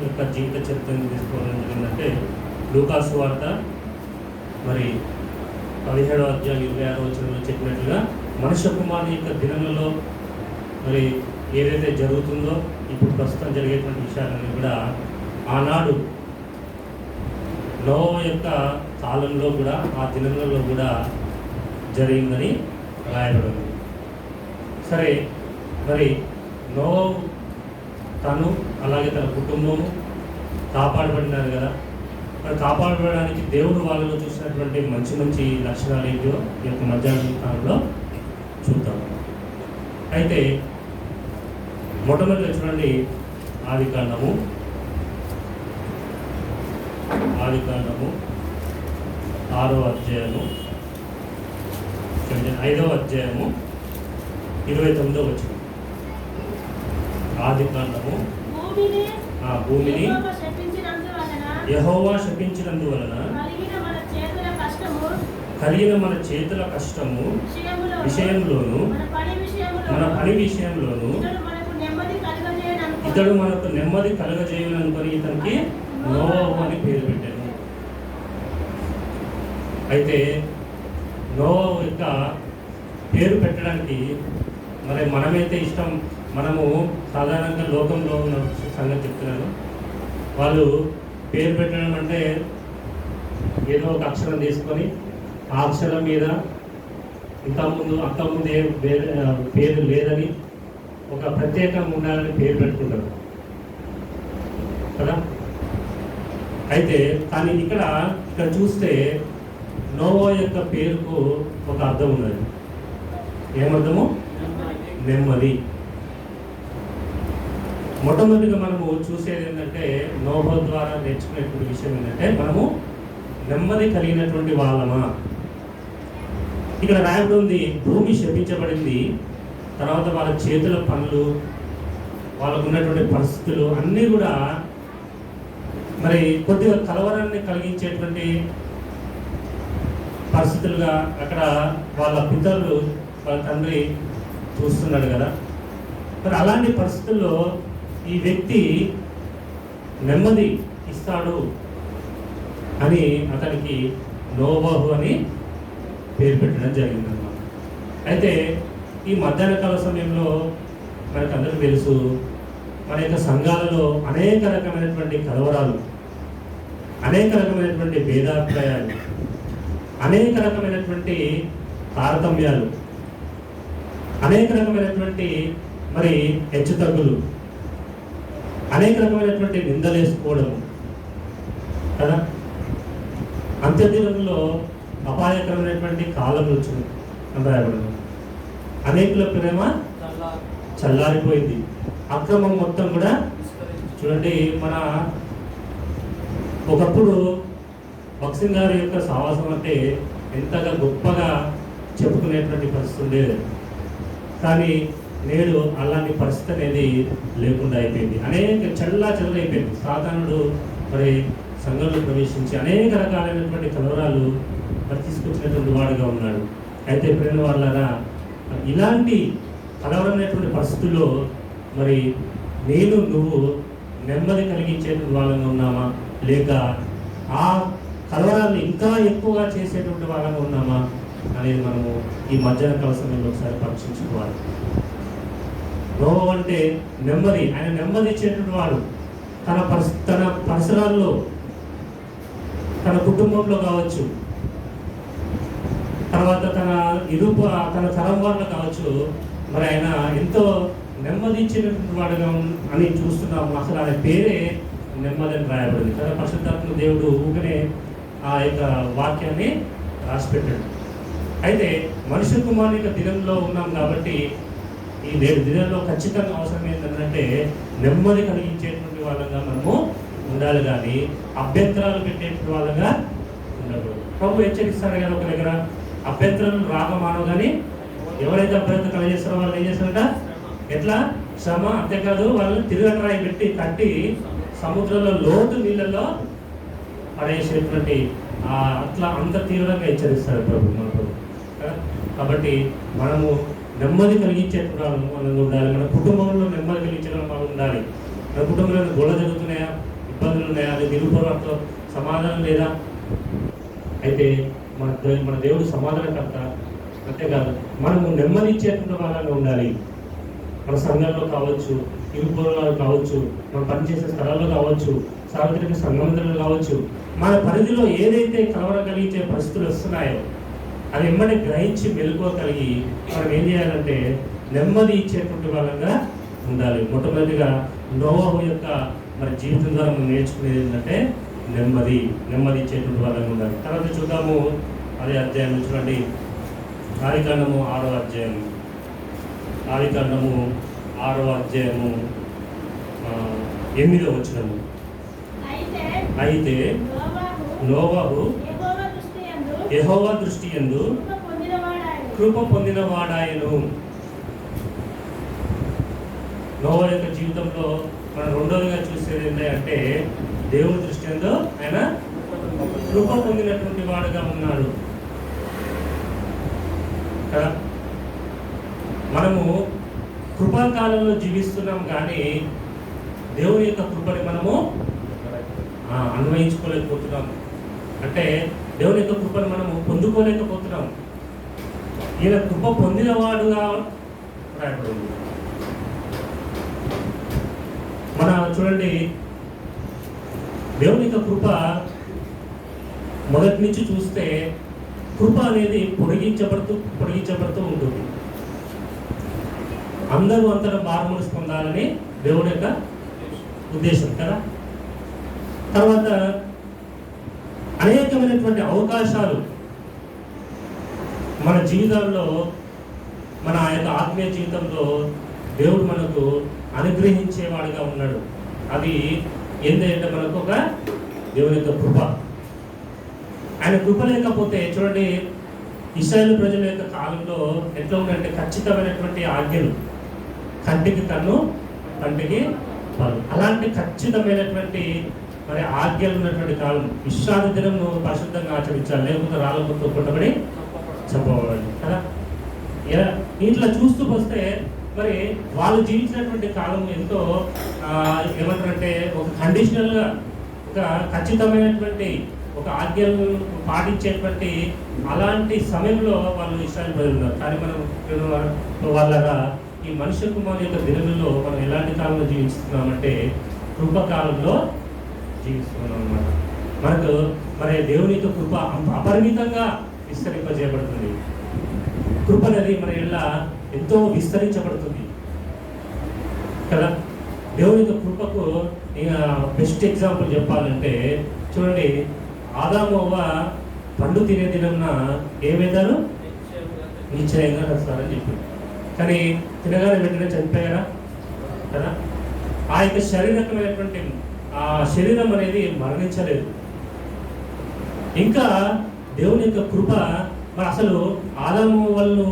యొక్క జీవిత చరిత్రను తీసుకోవడం జరిగిందంటే లూకా సువార్త మరి 17వ అధ్యాయం 26వ వచనంలో చెప్పినట్లుగా మనుష్య కుమారుని యొక్క దినములలో మరి ఏదైతే జరుగుతుందో ఇప్పుడు ప్రస్తుతం జరిగేటువంటి విషయాలన్నీ కూడా ఆనాడు నోవా యొక్క కాలంలో కూడా ఆ దినములలో కూడా జరిగిందని రాయబడింది. సరే, మరి నోవా తను అలాగే తన కుటుంబము కాపాడబడినారు కదా. మరి కాపాడబడడానికి దేవుడు వాళ్ళలో చూసినటువంటి మంచి మంచి లక్షణాలు ఏంటో ఈ యొక్క మధ్యాహ్న కాలంలో చూద్దాం. అయితే మొట్టమొదటి చూడండి, ఆదికాండము 6వ అధ్యాయము 5వ అధ్యాయము 29వ వచనం. ఆదికాండము భూమిని యెహోవా శపించినందువలన కలిగిన మన చేతుల కష్టము విషయంలోను మన పని విషయంలోను ఇతడు మనకు నెమ్మది కలుగజేయను అనుకొని ఇతనికి నోవహు అని పేరు పెట్టాను. అయితే నోవహు యొక్క పేరు పెట్టడానికి మరి మనమైతే ఇష్టం, మనము సాధారణంగా లోకంలో ఉన్న సంగతి చెప్తున్నాను. వాళ్ళు పేరు పెట్టడం అంటే ఏదో ఒక అక్షరం తీసుకొని ఆ అక్షరం మీద అంతకుముందు ఏ పేరు లేదని ఒక ప్రత్యేకంగా ఉండాలని పేరు పెట్టుకుంటారు కదా. అయితే కానీ ఇక్కడ చూస్తే నోవా యొక్క పేరుకు ఒక అర్థం ఉన్నది. ఏమర్థము? నెమ్మది. మొట్టమొదటిగా మనము చూసేది ఏంటంటే నోవా ద్వారా నేర్చుకునేటువంటి విషయం ఏంటంటే మనము నెమ్మది కలిగినటువంటి వాళ్ళమా. ఇక్కడ రాయబడి ఉంది, భూమి శపించబడింది, తర్వాత వాళ్ళ చేతుల పనులు, వాళ్ళకు ఉన్నటువంటి పరిస్థితులు అన్నీ కూడా మరి కొద్దిగా కలవరాన్ని కలిగించేటువంటి పరిస్థితులుగా అక్కడ వాళ్ళ పితరులు, వాళ్ళ తండ్రి చూస్తున్నాడు కదా. మరి అలాంటి పరిస్థితుల్లో ఈ వ్యక్తి నెమ్మది ఇస్తాడు అని అతనికి నోవహు అని పేరు పెట్టడం జరిగిందన్నమాట. అయితే ఈ మధ్యాహ్న కాల సమయంలో మనకు అందరికీ తెలుసు, మన యొక్క సంఘాలలో అనేక రకమైనటువంటి కలవరాలు, అనేక రకమైనటువంటి భేదాభిప్రాయాలు, అనేక రకమైనటువంటి తారతమ్యాలు, అనేక రకమైనటువంటి మరి హెచ్చుతగ్గులు, అనేక రకమైనటువంటి నిందలేసుకోవడము కదా. అంత్యదినంలో అపాయకరమైనటువంటి కాలం వచ్చింది అని రాయబడింది. అనేకుల ప్రేమ చల్లారిపోయింది, అక్రమం మొత్తం కూడా చూడండి. మన ఒకప్పుడు భక్సింగ్ గారి యొక్క సావాసం అంటే ఎంతగా గొప్పగా చెప్పుకునేటువంటి పరిస్థితి ఉండేది. కానీ నేడు అలాంటి పరిస్థితి అనేది లేకుండా అయిపోయింది. అనేక చెల్లరైపోయింది. సాధారణుడు మరి సంఘంలో ప్రవేశించి అనేక రకాలైనటువంటి కలవరాలు మరి తీసుకొచ్చినటువంటి వాడుగా ఉన్నాడు. అయితే ప్రేమ వాళ్ళరా, ఇలాంటి కలవరమైనటువంటి పరిస్థితుల్లో మరి నువ్వు నెమ్మది కలిగించేటువంటి వాళ్ళగా ఉన్నామా, లేక ఆ కలవరాన్ని ఇంకా ఎక్కువగా చేసేటువంటి వాళ్ళగా ఉన్నామా అనేది మనము ఈ మధ్యాహ్న కాల సమయంలో ఒకసారి పరీక్షించుకోవాలి. నోవహు అంటే నెమ్మది, ఆయన నెమ్మది ఇచ్చేటువంటి వాడు. తన పరిసరాల్లో, తన కుటుంబంలో కావచ్చు, తర్వాత తన తరం వాళ్ళు కావచ్చు, మరి ఆయన ఎంతో నెమ్మది ఇచ్చినటువంటి వాడుగా అని చూస్తున్నాము. అసలు ఆయన పేరే నెమ్మది అని రాయబడింది కదా. పరిశుద్ధాత్మ దేవుడు ఊకనే ఆ యొక్క వాక్యాన్ని రాసిపెట్టాడు. అయితే మనుష్య కుమారుని యొక్క దినంలో ఉన్నాం కాబట్టి ఈ 7 దినాల్లో ఖచ్చితంగా అవసరం ఏంటంటే నెమ్మది కలిగించేటువంటి వాళ్ళగా మనము ఉండాలి, కానీ అభ్యంతరాలు పెట్టేటువంటి వాళ్ళగా ఉండకూడదు. ప్రభు హెచ్చరిస్తాడు కదా ఒక దగ్గర, అభ్యంతరాలు రాగమానవు, కానీ ఎవరైతే అభ్యంతరం కలిగేస్తారో వాళ్ళు ఏం చేస్తారట, ఎట్లా శ్రమ, అంతేకాదు వాళ్ళని తిరగరాయి పెట్టి కట్టి సముద్రంలో లోతు నీళ్ళలో పడేసేటువంటి అట్లా అంత తీవ్రంగా హెచ్చరిస్తాడు ప్రభు మన ప్రభు. కాబట్టి మనము నెమ్మది కలిగించే మనం ఉండాలి, మన కుటుంబంలో నెమ్మది కలిగించడం మనం ఉండాలి. మన కుటుంబంలో గొడవ జరుగుతున్నాయా, ఇబ్బందులు ఉన్నాయా, అది నిరుపరాలతో సమాధానం లేదా? అయితే మన దేవుడు సమాధానకర్త. అంతేకాదు మనము నెమ్మది ఇచ్చేటువంటి వాళ్ళగా ఉండాలి. మన సంఘంలో కావచ్చు, ఇరుపూర్వాలు కావచ్చు, మనం పనిచేసే స్థలాల్లో కావచ్చు, సార్వత్రిక సంఘమందులు కావచ్చు, మన పరిధిలో ఏదైతే కలవరం కలిగించే పరిస్థితులు వస్తున్నాయో అది వెంబడి గ్రహించి మెలుకోగలిగి మనం ఏం చేయాలంటే నెమ్మది ఇచ్చేటువంటి వాళ్ళగా ఉండాలి. మొట్టమొదటిగా నోవహు యొక్క మరి జీవితం ద్వారా మనం నేర్చుకునేది ఏంటంటే నెమ్మది ఇచ్చేటువంటి వాళ్ళగా ఉండాలి. తర్వాత చూద్దాము అదే అధ్యాయం చూడండి, ఆదికాండము 6వ అధ్యాయం. ఆదికాండము 6వ అధ్యాయము 8వ వచనము. అయితే నోవహు యెహోవా దృష్టి యందు కృప పొందినవాడాయను. నోవహు యొక్క జీవితంలో మనం రెండోదిగా చూసేది ఏంటంటే దేవుని దృష్టి యందు ఆయన కృప పొందినటువంటి వాడుగా ఉన్నాడు కదా. మనము కృపాకాలంలో జీవిస్తున్నాం కానీ దేవుని యొక్క కృపని మనము అన్వయించుకోలేకపోతున్నాం. అంటే దేవుని యొక్క కృపను మనము పొందుకోలేకపోతున్నాం. ఈయన కృప పొందినవాడుగా రాయబడింది. మన చూడండి, దేవుని యొక్క కృప మొదటి నుంచి చూస్తే కృప అనేది పొడిగించబడుతూ ఉంటుంది. అందరూ అంతటా మారుమనసు పొందాలని దేవుని యొక్క ఉద్దేశం కదా. తర్వాత అనేకమైనటువంటి అవకాశాలు మన జీవితాల్లో, మన యొక్క ఆత్మీయ జీవితంలో దేవుడు మనకు అనుగ్రహించేవాడుగా ఉన్నాడు. అది ఏంటంటే మనకు ఒక దేవుని యొక్క కృప. ఆయన కృప లేకపోతే చూడండి, ఇశ్రాయేలు ప్రజల యొక్క కాలంలో ఎట్లా ఉందంటే ఖచ్చితమైనటువంటి ఆజ్ఞలు, కంటికి కన్ను కంటికి పన్ను, అలాంటి ఖచ్చితమైనటువంటి మరి ఆజ్ఞలు ఉన్నటువంటి కాలం. విశ్రాంతి దినం పరిశుద్ధంగా ఆచరించాలి, లేకపోతే రాళ్ళతో కొట్టబడి చంపబడాలి కదా. ఇట్లా చూస్తూ వస్తే మరి వాళ్ళు జీవించినటువంటి కాలం ఎంతో ఏమంటారంటే ఒక కండిషనల్గా, ఒక ఖచ్చితమైనటువంటి ఒక ఆజ్ఞలను పాటించేటువంటి అలాంటి సమయంలో వాళ్ళు ఇష్టాన్ని ప్రజలు ఉన్నారు. కానీ మనం వాళ్ళగా ఈ మనుష్య కుమారు యొక్క దినముల్లో మనం ఎలాంటి కాలంలో జీవిస్తున్నామంటే కృపకాలంలో జీవిస్తున్నాం అన్నమాట. మనకు మరి దేవుని యొక్క కృప అపరిమితంగా విస్తరింపజేయబడుతుంది. కృప అనేది మన ఇళ్ళ ఎంతో విస్తరించబడుతుంది కదా. దేవుని యొక్క కృపకు బెస్ట్ ఎగ్జాంపుల్ చెప్పాలంటే చూడండి, ఆదాము అవ్వ పండు తినే దినంన ఏమైందారు నిశ్చయంగా వస్తారని చెప్పారు. కానీ తినగానే వెంటనే చనిపోయారా కదా. ఆ యొక్క శారీరకమైనటువంటి ఆ శరీరం అనేది మరణించలేదు. ఇంకా దేవుని యొక్క కృప మరి అసలు ఆదాము వాళ్ళు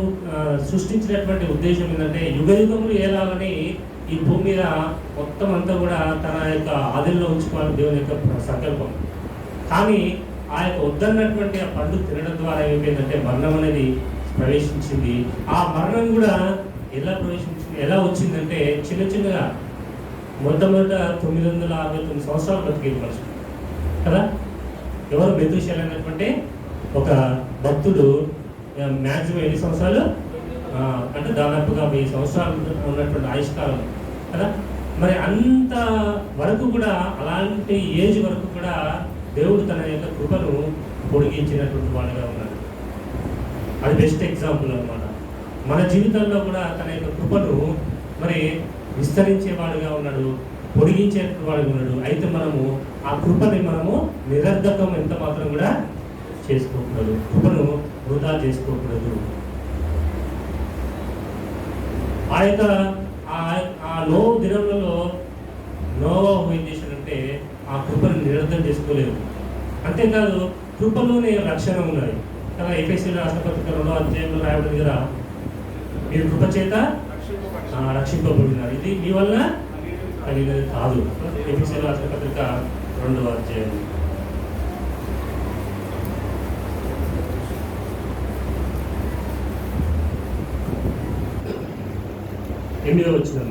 సృష్టించినటువంటి ఉద్దేశం ఏంటంటే యుగయుగములు ఏలాలని ఈ భూమి మీద మొత్తం అంతా కూడా తన యొక్క ఆదిలో ఉంచుకోవాలని దేవుని యొక్క సంకల్పం. కానీ ఆ యొక్క వద్దన్నటువంటి ఆ పండు తినడం ద్వారా ఏమైపోయిందంటే మరణం అనేది ప్రవేశించింది. ఆ మరణం కూడా ఎలా వచ్చిందంటే చిన్నగా మొట్టమొదట 969 సంవత్సరాలు బతికేది మనుషులు కదా. ఎవరు మెతుషేల అనేటువంటి ఒక భక్తుడు మ్యాక్సిమం ఎన్ని సంవత్సరాలు అంటే దాదాపుగా 1000 సంవత్సరాలు ఉన్నటువంటి ఆయుష్కాలం కదా. మరి అంత వరకు కూడా అలాంటి ఏజ్ వరకు కూడా దేవుడు తన యొక్క కృపను పొడిగించినటువంటి వాడుగా ఉన్నాడు. అది బెస్ట్ ఎగ్జాంపుల్ అన్నమాట. మన జీవితంలో కూడా తన యొక్క కృపను మరి విస్తరించేవాడుగా ఉన్నాడు, పొడిగించేటువంటి వాడుగా ఉన్నాడు. అయితే మనము ఆ కృపని మనము నిరర్ధకం ఎంత మాత్రం కూడా చేసుకోకూడదు, కృపను వృధా చేసుకోకూడదు. ఆ యొక్క ఆ నోవహు దినములలో నోవహు ఏం చేశాడంటే ఆ కృపను నిరర్ధం చేసుకోలేదు. అంతేకాదు కృపలోనే రక్షణ ఉన్నది కదా. ఎఫెసీయుల రాసిన పత్రిక 2వ అధ్యాయంలో రాయబడింది కదా, మీరు కృప చేత రక్షింపబడినారు, ఇది మీ వల్ల కలిగినది కాదు. ఎఫెసీయుల రాసిన పత్రిక 2వ అధ్యాయం 8వ వచనం,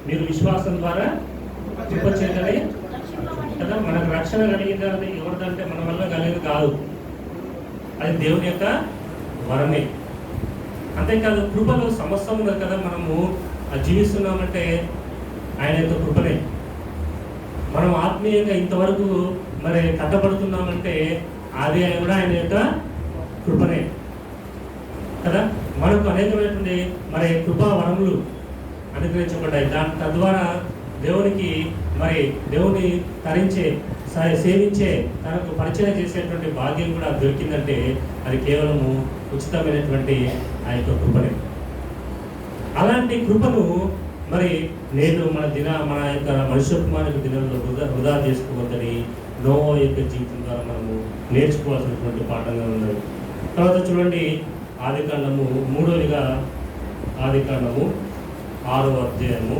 మీరు విశ్వాసం ద్వారా కృప చేతనే కదా మనకు రక్షణ కలిగింది. అది ఎవరిదంటే మన వల్ల కలిగింది కాదు, అది దేవుని యొక్క వరమే. అంతేకాదు కృపలో సమస్తం ఉన్నది కదా, మనము జీవిస్తున్నామంటే ఆయన యొక్క కృపనే. మనం ఆత్మీయంగా ఇంతవరకు మరి కట్టబడుతున్నామంటే అది కూడా ఆయన యొక్క కృపనే కదా. మనకు అనేకమైనటువంటి మరి కృపా వరములు అనుగ్రహించబడ్డాయి. తద్వారా దేవునికి మరి దేవుని తరించే సేవించే తనకు పరిచయం చేసేటువంటి భాగ్యం కూడా దొరికిందంటే అది కేవలము ఉచితమైనటువంటి ఆ యొక్క కృపనే. అలాంటి కృపను మరి నేడు మన యొక్క మనుష్య కుమారుని దినంలో వృధా చేసుకోవద్దని నోవా యొక్క జీవితం ద్వారా మనము నేర్చుకోవాల్సినటువంటి పాఠంగా ఉన్నది. తర్వాత చూడండి, ఆదికాండము 3వ ఆదికాండము 6వ అధ్యాయము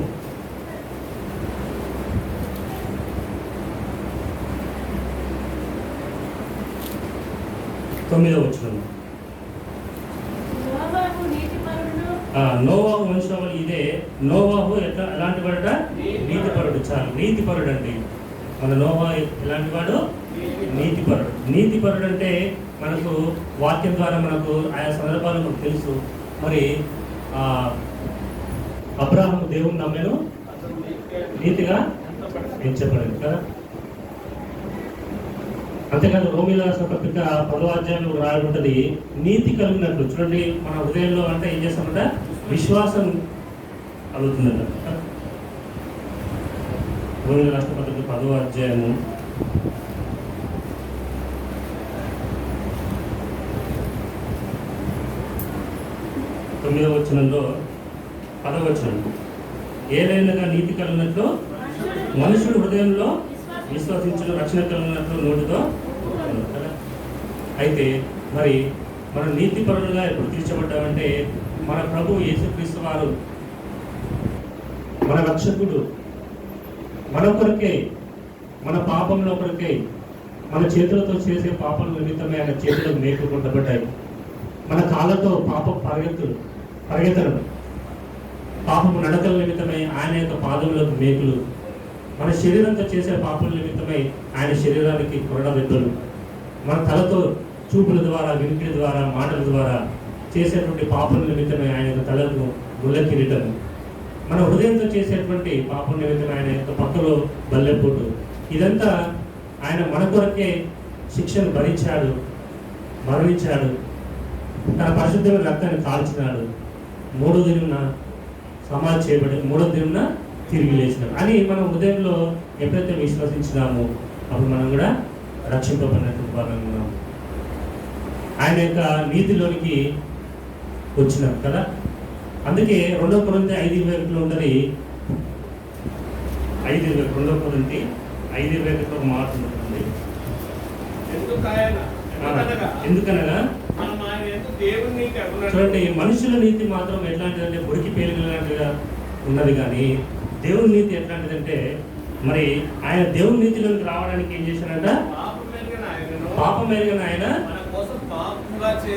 9వ వచనం. నోవాహు వంశావళి ఇదే. నోవాహు ఎలాంటి వాడట? నీతిపరుడు. చాలు, నీతిపరుడు అండి మన నోవా. ఎలాంటి వాడు? నీతిపరుడు. నీతిపరుడు అంటే మనకు వాక్యం ద్వారా మనకు ఆయా సందర్భాలు మనకు తెలుసు. మరి అబ్రాహాము దేవుని నమ్మెను, నీతిగా ఎంచబడింది కదా. అంతేకాదు రోమిల రాసిన పత్రిక 10వ అధ్యాయంలో రాయబడ్డది, నీతి కలిగినట్లు. చూడండి, మన హృదయంలో అంటే ఏం చేస్తామంట? విశ్వాసం కలుగుతుందంట. రోమిల రాసిన పత్రిక 10వ అధ్యాయము 9వ వచనంలో 10వ వచనం, ఏదైనా నీతి కలిగినట్లు మనుషుడు హృదయంలో విశ్వసించిన రక్షణ కలిగినట్లు నోటితో. అయితే మరి మన నీతిపరులుగా ఎప్పుడు తీర్చబడ్డామంటే మన ప్రభు యేసుక్రీస్తు వారు మన రక్షకుడు. మన కొరకే, మన పాపంలో కొరకే, మన చేతులతో చేసే పాపం నిమిత్తమే ఆయన చేతులకు మేకులు కొట్టబడ్డాయి. మన కాళ్ళతో పాపం పరిగెత్తడం, పాపము నడకల నిమిత్తమై ఆయన యొక్క పాదములకు మేకులు. మన శరీరంతో చేసే పాపల నిమిత్తమై ఆయన శరీరానికి కొరడ దెబ్బలు. మన తలతో చూపుల ద్వారా, వినికిడి ద్వారా, మాటల ద్వారా చేసేటువంటి పాపల నిమిత్తమై ఆయన యొక్క తలకు ముళ్ళ కిరీటం. మన హృదయంతో చేసేటువంటి పాపం నిమిత్తమై ఆయన యొక్క పక్కలో బల్లెపోటు. ఇదంతా ఆయన మన కొరకే శిక్షను భరించాడు, మరణించాడు, తన పరిశుద్ధమైన రక్తాన్ని కాల్చినాడు, 3వ దినమున సమాధి చేయబడి 3వ దినమున తిరిగి లేచినాడు అని మన హృదయంలో ఎప్పుడైతే విశ్వసించినామో అప్పుడు మనం కూడా రక్షింపబడినటువంటి వారంగా ఉన్నాము. ఆయన యొక్క నీతిలోనికి వచ్చినాం కదా. అందుకే 2 కొరింథీ 5:21 ఉంటుంది. 5:20 2 కొరింథీ 5:21 ఒక మాట ఉంటుంది. ఎందుకనగా చూడండి, మనుషుల నీతి మాత్రం ఎట్లాంటిదంటే మురికి పేలినలాంటిగా ఉన్నది, కానీ దేవుని నీతి ఎట్లాంటిదంటే మరి ఆయన దేవుని నీతిలోకి రావడానికి ఏం చేశాడంట? పాపం ఎరిగిన ఆయన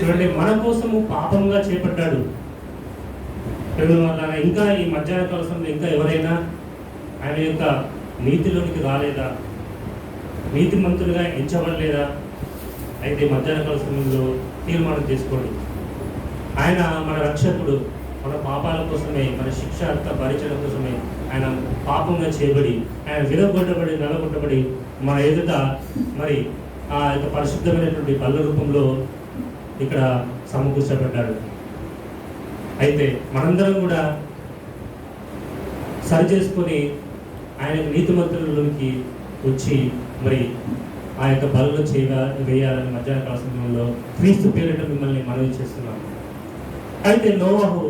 చూడండి మన కోసము పాపంగా చేపట్టాడు. వల్ల ఇంకా ఈ మధ్యాహ్న కాలంలో ఇంకా ఎవరైనా ఆయన యొక్క నీతిలోనికి రాలేదా, నీతిమంతులుగా ఎంచబడలేదా? అయితే మధ్యాహ్న కాల సమయంలో తీర్మానం చేసుకోండి. ఆయన మన రక్షకుడు. మన పాపాల కోసమే, మన శిక్ష భరించడం కోసమే ఆయన పాపంగా చేయబడి, ఆయన విరగొట్టబడి నలగొట్టబడి మన ఎదుట మరి ఆ యొక్క పరిశుద్ధమైనటువంటి బల్ల రూపంలో ఇక్కడ సమకూర్చబడ్డాడు. అయితే మనందరం కూడా సరి చేసుకొని ఆయన నీతిమంతులలోనికి వచ్చి మరి ఆ యొక్క బలలో వేయాలని మధ్యాహ్న కాల సమయంలో క్రీస్తు పేరిట మిమ్మల్ని మనవి చేస్తున్నాం. అయితే నోవాహు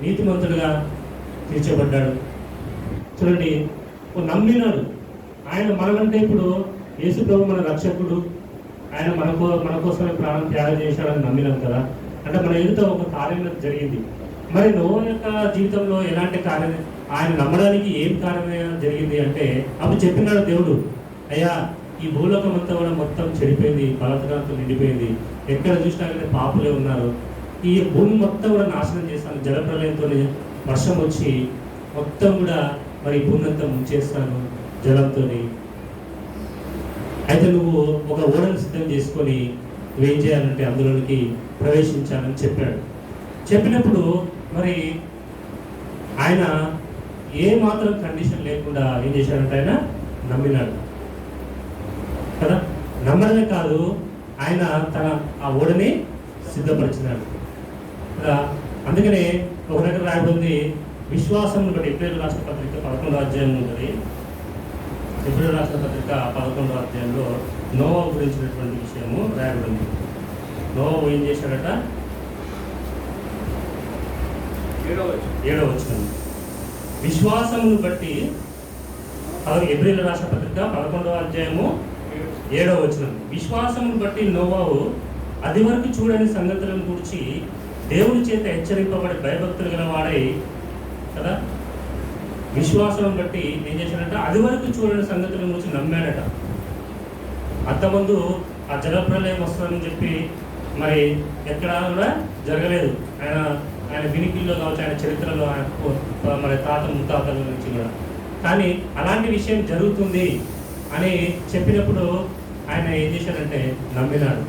నీతిమంతుడుగా తీర్చబడ్డాడు. చూడండి, నమ్మినాడు. ఆయన మనమంటే ఇప్పుడు యేసు ప్రభు మన రక్షకుడు, ఆయన మన కోసమే ప్రాణం త్యాగం చేశాడని నమ్మినాం కదా. అంటే మన ఎదుట ఒక కార్యం జరిగింది. మరి నోవా యొక్క జీవితంలో ఎలాంటి కార్యం, ఆయన నమ్మడానికి ఏం కారణం జరిగింది అంటే అప్పుడు చెప్పినాడు దేవుడు, అయ్యా ఈ భూలోకం అంతా కూడా మొత్తం చెడిపోయింది, బలతనాలతో నిండిపోయింది, ఎక్కడ చూసినా కానీ పాపులే ఉన్నారు, ఈ భూమి మొత్తం కూడా నాశనం చేస్తాను, జలప్రలయంతో వర్షం వచ్చి మొత్తం కూడా మరి భూమంతా ముంచేస్తాను జలంతో. అయితే నువ్వు ఒక ఓడను సిద్ధం చేసుకొని నువ్వేం చేయాలంటే అందులోనికి ప్రవేశించాలని చెప్పాడు. చెప్పినప్పుడు మరి ఆయన ఏ మాత్రం కండిషన్ లేకుండా ఏం చేశాడంటే ఆయన నమ్మినాడు కదా. నమ్మడమే కాదు, ఆయన తన ఆ ఓడని సిద్ధపరిచినాడు కదా. అందుకనే ఒక దగ్గర రాయబడింది, విశ్వాసం బట్టి. ఎబ్రేలు రాష్ట్ర పత్రిక 11వ అధ్యాయం ఉంటుంది. ఎబ్రేలు రాష్ట్ర పత్రిక 11వ అధ్యాయంలో నోవా గురించినటువంటి విషయము రాయబడింది. నోవా ఏం చేశాడట? 7వ వచనం, విశ్వాసమును బట్టి. ఎబ్రేలు రాష్ట్ర పత్రిక 11వ అధ్యాయము 7వ వచనం, విశ్వాసమును బట్టి నోవాహు అది వరకు చూడని సంగతులను గురించి దేవుని చేత హెచ్చరింపబడి భయభక్తులు గల వాడై కదా. విశ్వాసం బట్టి ఏం చేశాడట? అది వరకు చూడని సంగతుల గురించి నమ్మాడట. అంతకుముందు ఆ జలప్రలయం వస్తుందని చెప్పి మరి ఎక్కడా కూడా జరగలేదు. ఆయన వినికిల్లో కావచ్చు, ఆయన చరిత్రలో, ఆయన మరి తాత ముత్తాతల నుంచి కూడా. కానీ అలాంటి విషయం జరుగుతుంది అని చెప్పినప్పుడు ఆయన ఏం చేశాడంటే నమ్మినాడు,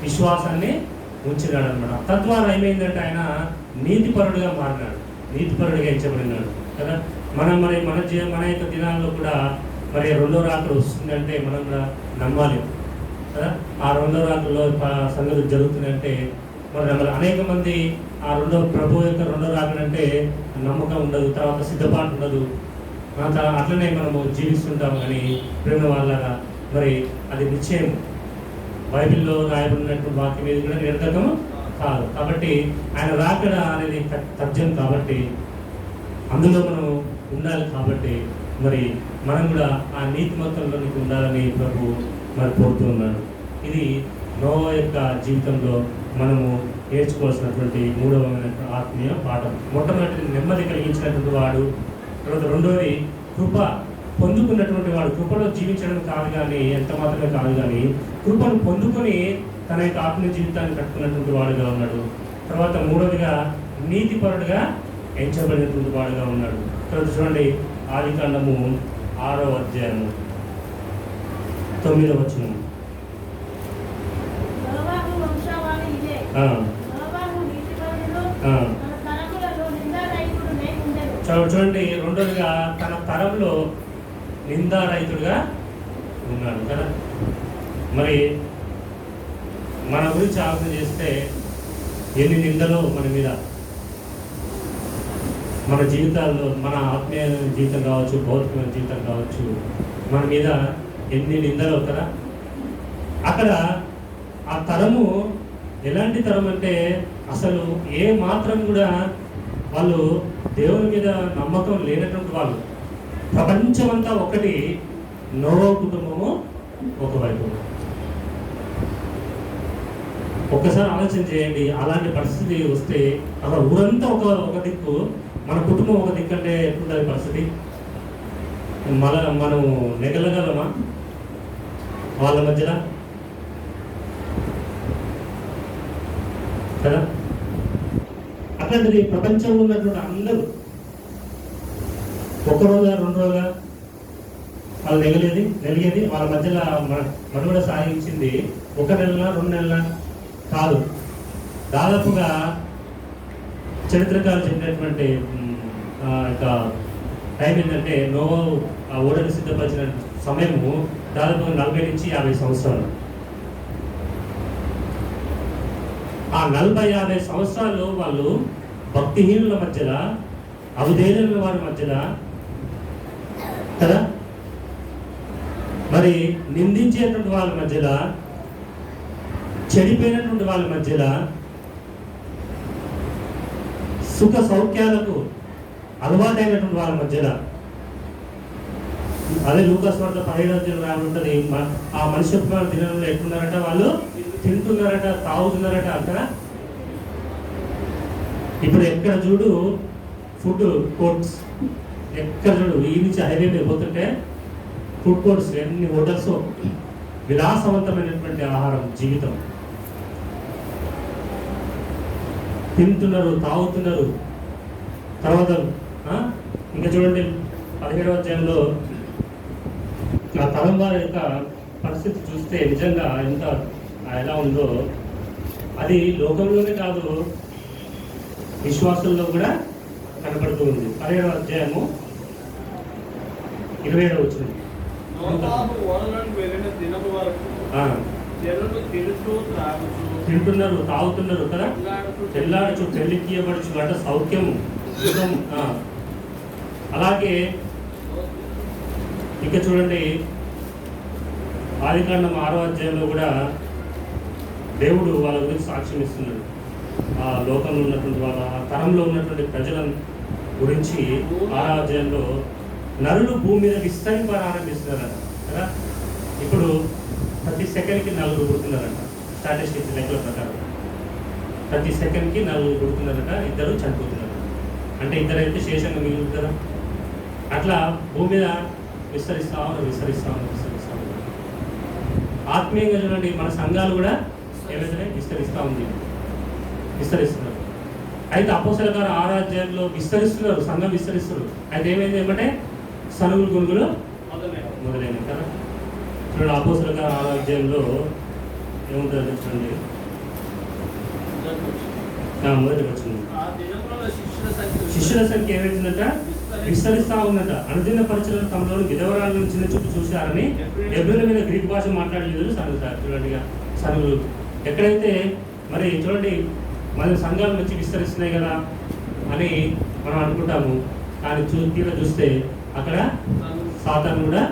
విశ్వాసాన్ని ఉంచినాడు అనమాట. తద్వారా ఏమైందంటే ఆయన నీతిపరుడుగా మారినాడు, నీతిపరుడిగా ఎంచబడినాడు కదా. మన యొక్క దినాల్లో కూడా మరి రెండో రాత్రి వస్తుందంటే మనం కూడా నమ్మాలి కదా. ఆ రెండో రాత్రిలో సంగతులు జరుగుతుందంటే మరి అనేక మంది ఆ ప్రభు యొక్క రెండో రాత్రంటే నమ్మకం ఉండదు, తర్వాత సిద్ధపాటు ఉండదు. అట్లనే మనము జీవిస్తుంటాం. కానీ ప్రేమ వాళ్ళగా మరి అది నిశ్చయం, బైబిల్లో రాయబడినటువంటి వాక్యం మీద కూడా నిరర్ధకం కాదు. కాబట్టి ఆయన రాకడ అనేది తథ్యం కాబట్టి అందులో మనం ఉండాలి. కాబట్టి మరి మనం కూడా ఆ నీతి మొత్తంలోనికి ఉండాలని ప్రభు మరి కోరుతూ ఉన్నాడు. ఇది నోవా యొక్క జీవితంలో మనము నేర్చుకోవాల్సినటువంటి 3వ ఆత్మీయ పాఠం. మొట్టమొదటి నెమ్మది కలిగించినటువంటి వాడు, తర్వాత రెండోది కృప పొందుకున్నటువంటి వాడు. కృపలో జీవించడం కాదు కానీ, ఎంత మాత్రమే కాదు కానీ, కృపను పొందుకొని తన యొక్క ఆత్మీయ జీవితాన్ని కట్టుకున్నటువంటి వాడుగా ఉన్నాడు. తర్వాత మూడవదిగా నీతిపరుడుగా ఎంచబడినటువంటి వాడుగా ఉన్నాడు. తర్వాత చూడండి, ఆదికాండము 6వ అధ్యాయము 9వ వచనం. చూడండి, రెండోదిగా తన తరంలో నిందారహితుడుగా ఉన్నాడు కదా. మరి మన గురించి ఆలోచన చేస్తే ఎన్ని నిందలు మన మీద, మన జీవితాల్లో, మన ఆత్మీయ జీవితం కావచ్చు, భౌతికమైన జీవితం కావచ్చు, మన మీద ఎన్ని నిందలు కదా. అక్కడ ఆ తరము ఎలాంటి తరం అంటే అసలు ఏ మాత్రం కూడా వాళ్ళు దేవుని మీద నమ్మకం లేనటువంటి వాళ్ళు. ప్రపంచమంతా ఒకటి, నోవా కుటుంబము ఒకవైపు. ఒక్కసారి ఆలోచన చేయండి, అలాంటి పరిస్థితి వస్తే అక్కడ ఊరంతా ఒక దిక్కు, మన కుటుంబం ఒక దిక్కు అంటే ఎట్లుంటుంది పరిస్థితి? మనం నెగలగలమా వాళ్ళ మధ్యలో కదా? అట్లాంటిది ప్రపంచంలో ఉన్నటువంటి అందరూ ఒక రోజుగా 2 రోజుగా వాళ్ళు నెలిగేది వాళ్ళ మధ్యలో మనుగడ సాగించింది 1 నెల 2 నెలల కాదు. దాదాపుగా చరిత్రకారులు చెప్పినటువంటి టైం ఏంటంటే నోవా ఆ ఓడని సిద్ధపరిచిన సమయము దాదాపుగా 40 నుంచి 50 సంవత్సరాలు. ఆ 40-50 సంవత్సరాలు వాళ్ళు భక్తిహీనుల మధ్యలో, అవిధేయుల వారి మధ్యలో కదా, మరి నిందించేటువంటి వాళ్ళ మధ్యలో, చెడిపోయినటువంటి వాళ్ళ మధ్యలో, సుఖ సౌఖ్యాలకు అలవాటైనటువంటి వాళ్ళ మధ్యలో. అదే లూకాసు వార్త 17వ అధ్యాయం రాబడి ఉంటుంది. ఆ మనిషి దినంలో ఎట్లున్నారట, వాళ్ళు తింటున్నారట, తాగుతున్నారట అక్కడ. ఇప్పుడు ఎక్కడ చూడు ఫుడ్ కోర్ట్స్, ఎక్కడ చూడు ఈ నుంచి హైవే మీద పోతుంటే ఫుడ్ కోర్ట్స్, ఎన్ని హోటల్స్, విలాసవంతమైనటువంటి ఆహారం, జీవితం. తింటున్నారు, తాగుతున్నారు, తర్వాత ఇంకా చూడండి 17వ అధ్యాయంలో ఆ తరం వారి యొక్క పరిస్థితి చూస్తే నిజంగా ఎంత ఎలా ఉందో అది లోకంలోనే కాదు, విశ్వాసంలో కూడా కనపడుతూ ఉంది. 17వ అధ్యాయము 27వ వచనం. తింటున్నారు, తాగుతున్నారు కదా, తెల్లారచు పెళ్లి తీయబడుచు అంటే సౌఖ్యము సుఖం. అలాగే ఇక చూడండి ఆదికాండం 6వ అధ్యాయంలో కూడా దేవుడు వాళ్ళ గురించి సాక్ష్యం ఇస్తున్నాడు. ఆ లోకంలో ఉన్నటువంటి వాళ్ళ తరంలో ఉన్నటువంటి ప్రజల గురించి 6వ అధ్యాయంలో నరులు భూమి మీద విస్తరింపారంభిస్తున్నారంట కదా. ఇప్పుడు ప్రతి సెకండ్కి 4 పుడుతున్నారంట, స్టాటిస్టిక్స్ లెక్కల ప్రకారం. ప్రతి సెకండ్కి 4 పుడుతున్నారట, 2 చనిపోతున్నారు. అంటే 2 అయితే శేషంగా మిగులుతారా? అట్లా భూమి మీద విస్తరిస్తా ఉన్నారు. ఆత్మీయంగా చూడండి, మన సంఘాలు కూడా ఏమైతే విస్తరిస్తున్నారు. అయితే అపోస్తలుల గారు 6వ అధ్యాయంలో విస్తరిస్తున్నారు, సంఘం విస్తరిస్తున్నారు. అయితే ఏమైంది ఏమంటే సనుగులు గురుగులు మొదలైనవి కదా. చూడండి అపోస్తలుల గారు 6వ అధ్యాయంలో ఏముంటుందో చూడండి. మొదటి వచ్చింది, శిష్యుల సంఖ్య ఏమైందంట విస్తరిస్తా ఉందట. అనుదిన పరిచయం తమలో విధవరాలను చిన్న చూపు చూశారని ఎబ్రిల మీద గ్రీక్ భాష మాట్లాడలేదు సనుగుతారు. చూడండి సనుగులు ఎక్కడైతే మరి చూడండి మన సంఘాలు వచ్చి విస్తరిస్తున్నాయి కదా అని మనం అనుకుంటాము. కానీ తీరా చూస్తే అక్కడ సాతాను కూడా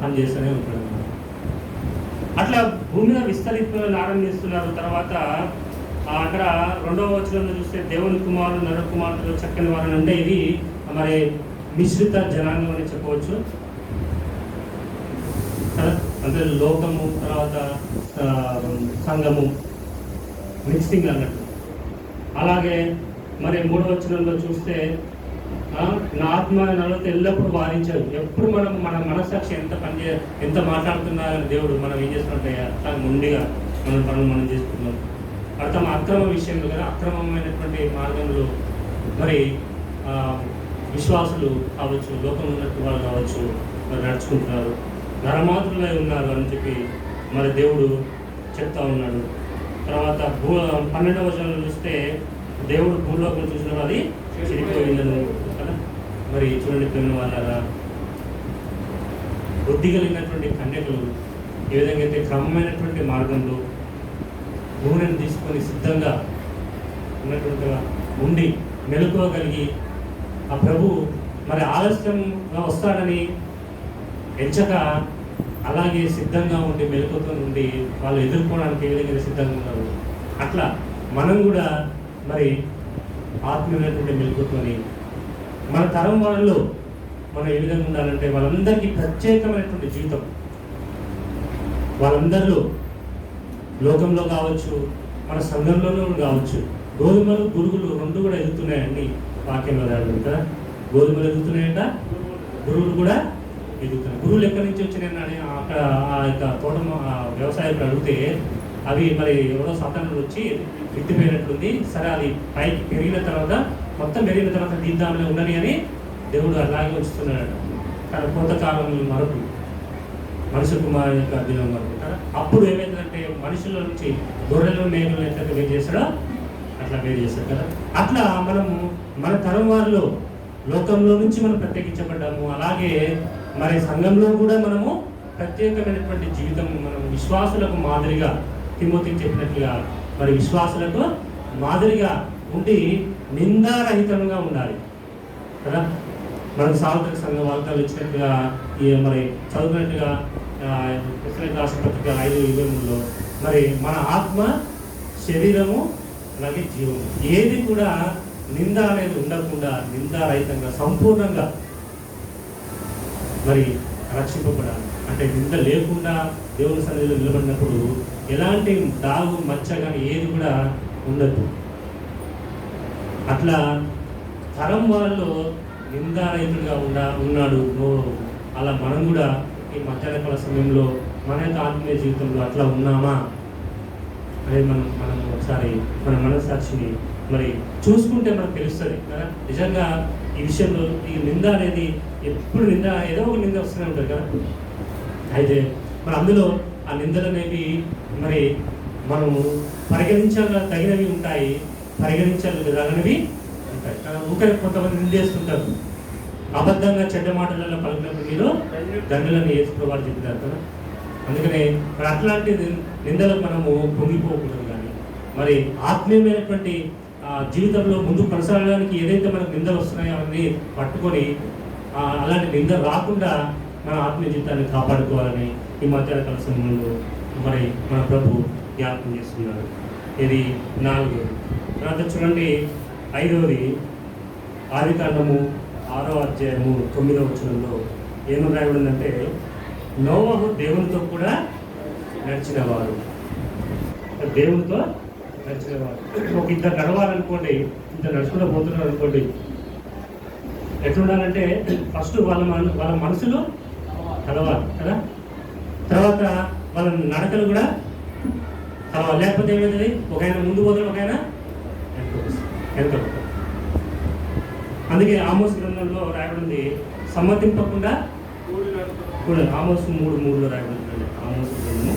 పనిచేస్తూనే ఉంటాడు. అట్లా భూమిలో విస్తరించాలని ఆరంభిస్తున్నారు. తర్వాత అక్కడ 2వ వచనంలో చూస్తే దేవుని కుమారుడు నర కుమారుడు చక్కని వారిని అంటే ఇది మరి మిశ్రిత జనాంగం అని చెప్పవచ్చు కదా. అంటే లోకము తర్వాత సంఘము మిక్సింగ్ అన్నట్టు. అలాగే మరి 3వ వచనంలో చూస్తే నా ఆత్మ నలతో ఎల్లప్పుడూ వారించాడు. ఎప్పుడు మనం మన మనస్సాక్షి ఎంత మాట్లాడుతున్నా దేవుడు మనం ఏం చేస్తుంటే అట్లా ముందుగా మన పనులు మనం చేసుకున్నాం. తమ అక్రమ విషయంలో కదా, అక్రమమైనటువంటి మార్గంలో మరి విశ్వాసులు కావచ్చు, లోకంలో ఉన్నట్టు వాళ్ళు కావచ్చు మరి నడుచుకుంటున్నారు, నరమాతృలై ఉన్నారు అని చెప్పి మరి దేవుడు చెప్తా ఉన్నాడు. తర్వాత 12వ వచనంలో చూస్తే దేవుడు భూలోకం చూసినప్పుడు అది చెడిపోయిందని కదా. మరి చూడండి ప్రేమ వాళ్ళారా, బుద్ధి కలిగినటువంటి కన్యకలు ఏ విధంగా అయితే క్రమమైనటువంటి మార్గంలో నూనెను తీసుకొని సిద్ధంగా ఉన్నటువంటిగా ఉండి మెలకువగలిగి ఆ ప్రభు మరి ఆలస్యంగా వస్తాడని ఎంచక అలాగే సిద్ధంగా ఉండి మెలకువతో ఉండి వాళ్ళు ఎదుర్కోవడానికి ఏ విధంగా సిద్ధంగా ఉన్నారు, అట్లా మనం కూడా మరి ఆత్మీయమైనటువంటి మెలకువతోని మన తరం వాళ్ళలో మనం ఏ విధంగా ఉండాలంటే వాళ్ళందరికీ ప్రత్యేకమైనటువంటి జీవితం, వాళ్ళందరిలో లోకంలో కావచ్చు మన సంఘంలోనూ కావచ్చు గోధుమలు గురుగులు 2 కూడా ఎదుగుతున్నాయండి. వాక్యంలో రాదు కదా, గోధుమలు ఎదుగుతున్నాయంట, గురువులు కూడా ఎదుగుతున్నాయి. గురువులు ఎక్కడి నుంచి వచ్చినాయని అక్కడ ఆ యొక్క తోట వ్యవసాయకులు అడిగితే అవి మరి ఎవరో సాతానుడు వచ్చి విత్తిపోయినట్టుంది. సరే అది పైకి పెరిగిన తర్వాత మొత్తం పెరిగిన తర్వాత తీద్దామని ఉండని అని దేవుడు అలాగే ఉంచుతున్నాడు. కానీ కొంతకాలం మరొక మనుషు కుమారు యొక్క దినం వరకు అప్పుడు ఏమైందంటే మనుషుల నుంచి గొర్రెలు మేకలు ఎట్లయితే వేరు చేస్తాడో అట్లా వేరు చేస్తాడు కదా. అట్లా మనము మన తరం వారిలో లోకంలో నుంచి మనం ప్రత్యేకించబడ్డాము. అలాగే మరి సంఘంలో కూడా మనము ప్రత్యేకమైనటువంటి జీవితం, మనం విశ్వాసులకు మాదిరిగా తిమోతికి చెప్పినట్లుగా మరి విశ్వాసులకు మాదిరిగా ఉండి నిందారహితంగా ఉండాలి కదా. మనకు సార్వత్రిక సంఘ వార్తలు ఇచ్చినట్టుగా మరి చదువుకున్నట్టుగా రాష్ట్రపతిక 5:23లో మరి మన ఆత్మ శరీరము అలాగే జీవము ఏది కూడా నింద అనేది ఉండకుండా నిందారహితంగా సంపూర్ణంగా మరి రక్షింపబడాలి. అంటే నింద లేకుండా దేవుని సన్నిధిలో నిలబడినప్పుడు ఎలాంటి దాగు మచ్చ కానీ ఏది కూడా ఉండదు. అట్లా తరం వాళ్ళు నిందారహితుడిగా ఉన్నాడు. అలా మనం కూడా ఈ మధ్యాహ్నకాల సమయంలో మన యొక్క ఆత్మీయ జీవితంలో అట్లా ఉన్నామా అనేది మనం ఒకసారి మన మనస్సాక్షిని మరి చూసుకుంటే మనకు తెలుస్తుంది కదా. నిజంగా ఈ ఈ విషయంలో ఈ నింద అనేది ఎప్పుడు నింద ఏదో ఒక నింద వస్తూనే ఉంటుంది కదా. అయితే మరి అందులో ఆ నిందలు అనేవి మరి మనము తగినవి ఉంటాయి, పరిగణించదగినవి ఉంటాయి. ఊరికే కొంతమంది నిందేస్తుంటారు, అబద్ధంగా చెడ్డ మాటలలో పలికినప్పుడు మీరు దండలను వేసుకోవాలి చెప్పినారు కదా. అందుకనే మరి అట్లాంటి నిందలకు మనము పొంగిపోకూడదు. కానీ మరి ఆత్మీయమైనటువంటి జీవితంలో ముందు కొనసాగడానికి ఏదైతే మనకు నిందలు వస్తున్నాయో అవన్నీ పట్టుకొని అలాంటి నింద రాకుండా మన ఆత్మీయ జీవితాన్ని కాపాడుకోవాలని ఈ మధ్యాహ్న కాల సమయంలో మరి మన ప్రభు జ్ఞాపకం చేస్తున్నారు. ఇది 4. తర్వాత చూడండి 5వది ఆదికాండము 6వ అధ్యాయము 9వ వచనంలో ఏమని రాయబడిందంటే, నోవహు దేవునితో కూడా నడిచినవారు. దేవునితో నడిచినవారు. ఒక ఇద్దరు నడవాలనుకోండి, ఇద్దరు నడుచుకుంటూ పోతున్నారు అనుకోండి, ఎట్లుండాలంటే ఫస్ట్ వాళ్ళ మనసులు కలవాలి కదా, తర్వాత వాళ్ళ నడకలు కూడా కలవాలి. లేకపోతే ఏమవుతుంది, ఒక ఆయన ముందు పోతాడు, ఒక ఆయన వెనక. అందుకే ఆమోస్ గ్రంథంలో రాయబడింది, సమ్మతింపకుండా కూడా. ఆమోస్ 3:3లో రాయబడింది. ఆమోస్ గ్రంథము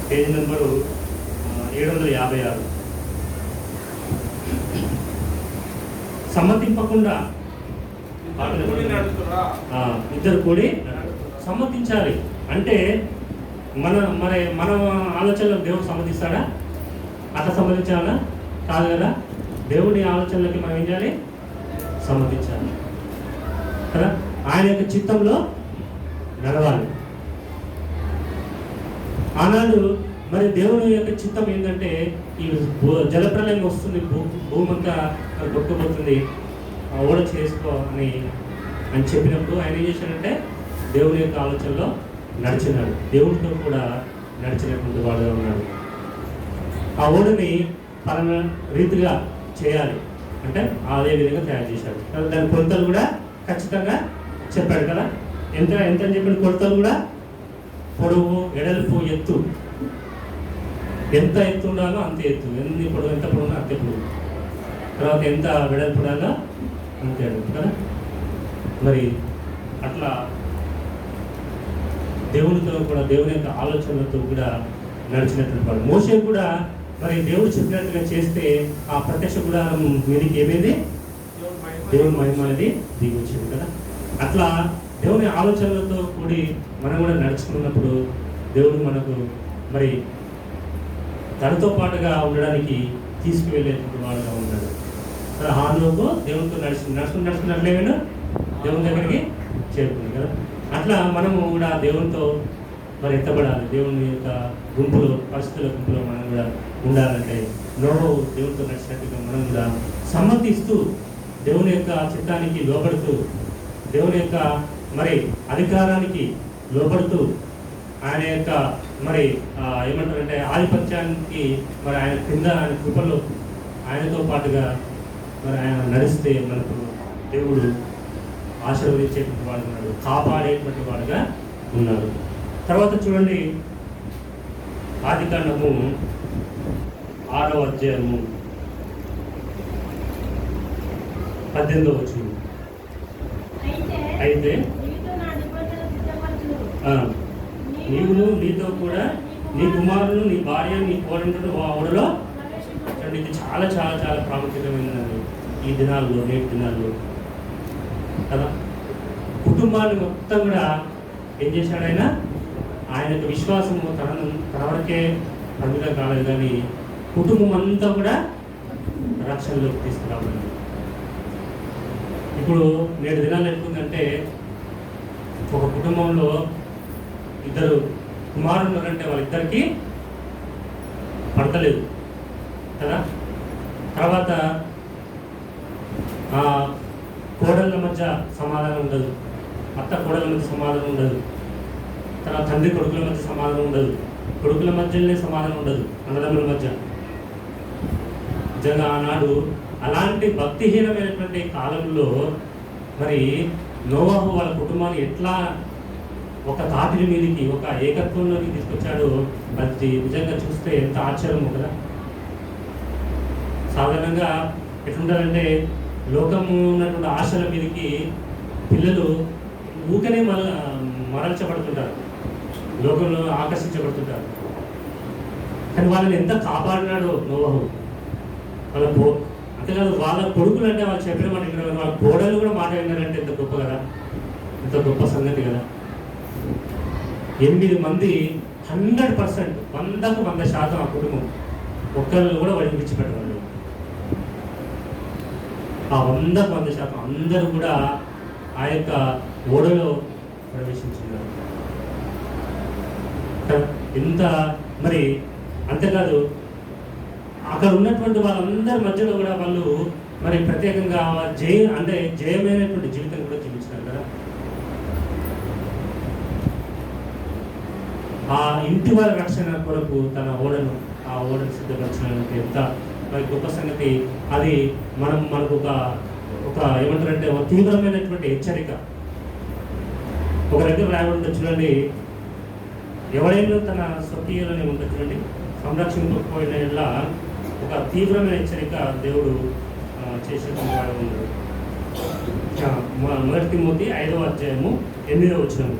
పేజీ నెంబరు 756. సమ్మతింపకుండా ఇద్దరు కూడి సమ్మతించాలి. అంటే మన ఆలోచనలకు దేవుడు సమ్మతిస్తాడా? అట్లా సమ్మతించాలా? కాదు కదా. దేవుడి ఆలోచనలకి మనం ఏం చేయాలి? సమ్మతించాలి కదా. ఆయన యొక్క చిత్తంలో నడవాలి. ఆనాడు మరి దేవుని యొక్క చిత్తం ఏంటంటే, ఈ జలప్రలయం వస్తుంది, భూమి అంతా కొట్టుకుపోతుంది, ఓడ చేసుకో అని చెప్పినప్పుడు ఆయన ఏం చేశాడంటే దేవుని యొక్క ఆలోచనలో నడిచినాడు. దేవుడితో కూడా నడిచినటువంటి వాడుగా ఉన్నాడు. ఆ ఓడని పలానా రీతిగా చేయాలి అంటే అదే విధంగా తయారు చేశాడు. దాని కొలతలు కూడా ఖచ్చితంగా చెప్పాడు కదా. ఎంత ఎంత అని చెప్పిన కొలతలు కూడా, పొడవు, వెడల్పు, ఎత్తు, ఎంత ఎత్తు ఉండాలో అంత ఎత్తు, ఎంత పొడవు అంతే పొడవు, తర్వాత ఎంత వెడల్పు ఉండాలో అంతే కదా. మరి అట్లా దేవునితో కూడా, దేవుని యొక్క ఆలోచనలతో కూడా నడిచినటువంటి వాడు. మోషే కూడా మరి దేవుడు చెప్పినట్టుగా చేస్తే ఆ ప్రత్యక్ష గుడారం మీదకి ఏమైంది? దేవుని మహిమ అనేది దిగి వచ్చింది కదా. అట్లా దేవుని ఆలోచనలతో కూడి మనం కూడా నడుచుకున్నప్పుడు దేవుడు మనకు మరి తనతో పాటుగా ఉండడానికి తీసుకువెళ్ళేటువంటి వాడుగా ఉన్నాడు. హానుకు దేవునితో నడుచుకున్నట్లేమైనా దేవుని దగ్గరికి చేరుకుంది కదా. అట్లా మనము కూడా దేవునితో మరి ఎత్తబడాలి. దేవుని యొక్క గుంపులో, పరిస్థితుల గుంపులో మనం కూడా ఉండాలంటే నోహు దేవునితో నడిచినట్టుగా మనం కూడా సమ్మతిస్తూ, దేవుని యొక్క చిత్తానికి లోబడుతూ, దేవుని యొక్క మరి అధికారానికి లోబడుతూ, ఆయన యొక్క మరి ఏమంటారంటే ఆధిపత్యానికి మరి ఆయన కింద, ఆయన కృపలో ఆయనతో పాటుగా మరి ఆయన నడిస్తే మనకు దేవుడు ఆశీర్వదించేటువంటి వాడు ఉన్నాడు, కాపాడేటువంటి వాడుగా ఉన్నాడు. తర్వాత చూడండి ఆదికాండము 6వ అధ్యాయము 18వ వచనం. అయితే నీవును నీతో కూడా నీ కుమారులు, నీ భార్య, నీ కోడంటుడు ఓడలో. ఇది చాలా చాలా చాలా ప్రాముఖ్యమైనది ఈ దినాల్లో, నేటి దినాల్లో కదా. కుటుంబాన్ని మొత్తం కూడా ఏం చేశాడు ఆయన? ఆయన యొక్క విశ్వాసము తన వరకే పరిమితం కాలేదు, కానీ కుటుంబం అంతా కూడా రక్షణలోకి తీసుకురావాలి. ఇప్పుడు నేటి దినాలు ఎట్లుందంటే, ఒక కుటుంబంలో ఇద్దరు కుమారులు ఉన్నారంటే వాళ్ళిద్దరికీ పడతలేదు కదా. తర్వాత కోడళ్ళ మధ్య సమాధానం ఉండదు, అత్త కోడళ్ళ మధ్య సమాధానం ఉండదు, తర్వాత తండ్రి కొడుకుల మధ్య సమాధానం ఉండదు, కొడుకుల మధ్యనే సమాధానం ఉండదు, అన్నదమ్ముల మధ్య. నిజంగా ఆనాడు అలాంటి భక్తిహీనమైనటువంటి కాలంలో మరి నోవహు వాళ్ళ కుటుంబాన్ని ఎట్లా ఒక తాటిని మీదకి, ఒక ఏకత్వంలోకి తీసుకొచ్చాడు. అది నిజంగా చూస్తే ఎంత ఆశ్చర్యము కదా. సాధారణంగా ఎట్లుంటారంటే లోకము ఉన్నటువంటి ఆశల మీదకి పిల్లలు ఊకనే మరల్చబడుతుంటారు, లోకంలో ఆకర్షించబడుతుంటారు. కానీ వాళ్ళని ఎంత కాపాడినాడో నోవహు. వాళ్ళ అంతేకాదు, వాళ్ళ కొడుకులు అంటే వాళ్ళు చెప్పిన మాట విన్నారు, వాళ్ళ కోడలు కూడా మాట విన్నారంటే ఎంత గొప్ప కదా, ఎంత గొప్ప సంగతి కదా. 8 మంది 100%, 100కు 100% ఆ కుటుంబం ఒక్కరిని కూడా వాడిని విడిచిపెట్టవాళ్ళు. ఆ 100కు 100% అందరూ కూడా ఆ యొక్క ఓడలో ప్రవేశించున్నారు. ఎంత మరి అంతేకాదు, అక్కడ ఉన్నటువంటి వాళ్ళందరి మధ్యలో కూడా వాళ్ళు మరి ప్రత్యేకంగా జయమైనటువంటి జీవితం కూడా జీవించినారు కదా. ఆ ఇంటి వారి రక్షణ కొరకు తన ఆ ఓడను సిద్ధపరచడానికి ఎంత మరి గొప్ప సంగతి. అది మనకు ఒక ఏమంటారంటే ఒక తీవ్రమైనటువంటి హెచ్చరిక. ఒక దగ్గర రాయబడి చూడండి, ఎవరైనా తన స్వకీయులని ఉంటుంది చూడండి, సంరక్షించకపోయిన ఒక తీవ్రమైన హెచ్చరిక దేవుడు చేసేటువంటి వాడు ఉన్నాడు. 1 తిమోతి 5వ అధ్యాయము 8వ వచనము.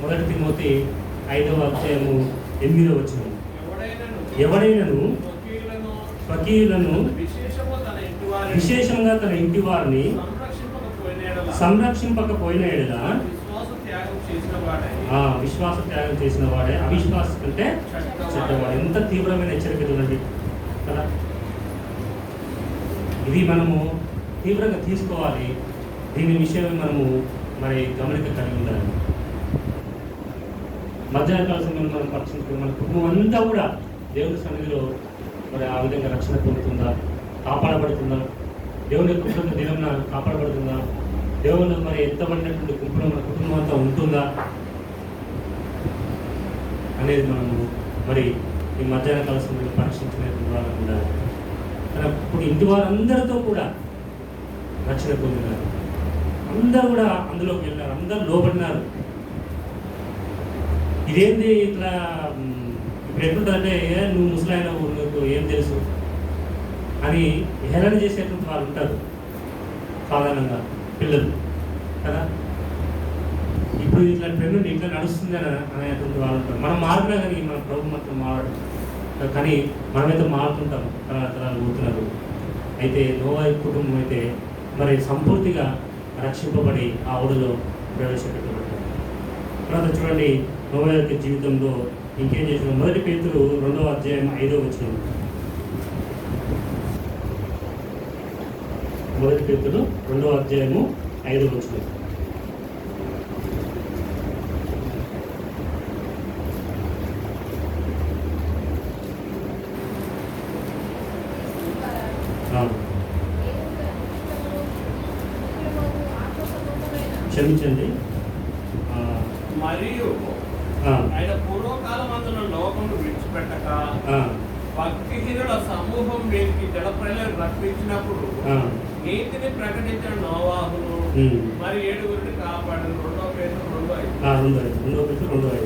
1 తిమోతి 5వ అధ్యాయము 8వ వచనము. ఎవడైనను స్వకీయులను విశేషంగా తన ఇంటి వారిని సంరక్షింపకపోయిన ఎడల విశ్వాస త్యాగం చేసిన వాడే అవిశ్వాసం కంటే చెడ్డవాడు. ఎంత తీవ్రమైన హెచ్చరిక చూడండి కదా. ఇది మనము తీవ్రంగా తీసుకోవాలి. దీని విషయమే మనము మరి గమనిక కలిగి ఉండాలి. మధ్యాహ్నకాల సమయంలో మనం పరిశీలిస్తే మన కుటుంబం అంతా కూడా దేవుని సన్నిధిలో మరి ఆ విధంగా రక్షణ పొందుతుందా, కాపాడబడుతుందా, దేవుని కృపణ దినంన కాపాడబడుతుందా, దేవుని మరి ఎత్తబడినటువంటి కృపణ మన కుటుంబం అంతా ఉంటుందా అనేది మనము మరి ఈ మధ్యాహ్నకాల సమయంలో పరీక్షించినటువంటి వాళ్ళకు ఉండాలి. ఇప్పుడు ఇంటి వారందరితో కూడా రక్షణ పొందినారు, అందరూ కూడా అందులోకి వెళ్ళినారు, అందరూ లోబడినారు. ఇదేంటి ఇట్లా ఇప్పుడు ఎట్లుంటుందంటే, నువ్వు ముసలాయనవు, నువ్వు ఏం తెలుసు అని హేళన చేసేటువంటి వాళ్ళు ఉంటారు సాధారణంగా పిల్లలు కదా. ఇప్పుడు ఇట్లా ట్రెండ్ ఇట్లా నడుస్తుంది అనేటువంటి వాళ్ళు ఉంటారు. మనం మారినా కానీ మన ప్రభు మాత్రం మారడు, కానీ మనమైతే మారుతుంటాం, తరాలు పోతున్నారు. అయితే నోవా కుటుంబం అయితే మరి సంపూర్తిగా రక్షింపబడి ఆ ఓడలో ప్రవేశపెట్టబడ్డారు. తర్వాత చూడండి, నోవా యొక్క జీవితంలో ఇంకేం చేసిన 1 పేతురు 2వ అధ్యాయం 5వ వచనం. 1 పేతురు 2వ అధ్యాయము 5వ వచనం. క్షమించండి. మరియు ఆయన పూర్వకాలమందున లోకమును విడిచిపెట్టక భక్తిహీనుల సమూహం వీరికి జలప్రలయం రక్షించినప్పుడు నీతిని ప్రకటించిన నోవాహును మరి 7 కాపాడు. 2వ పేతురు 2:5.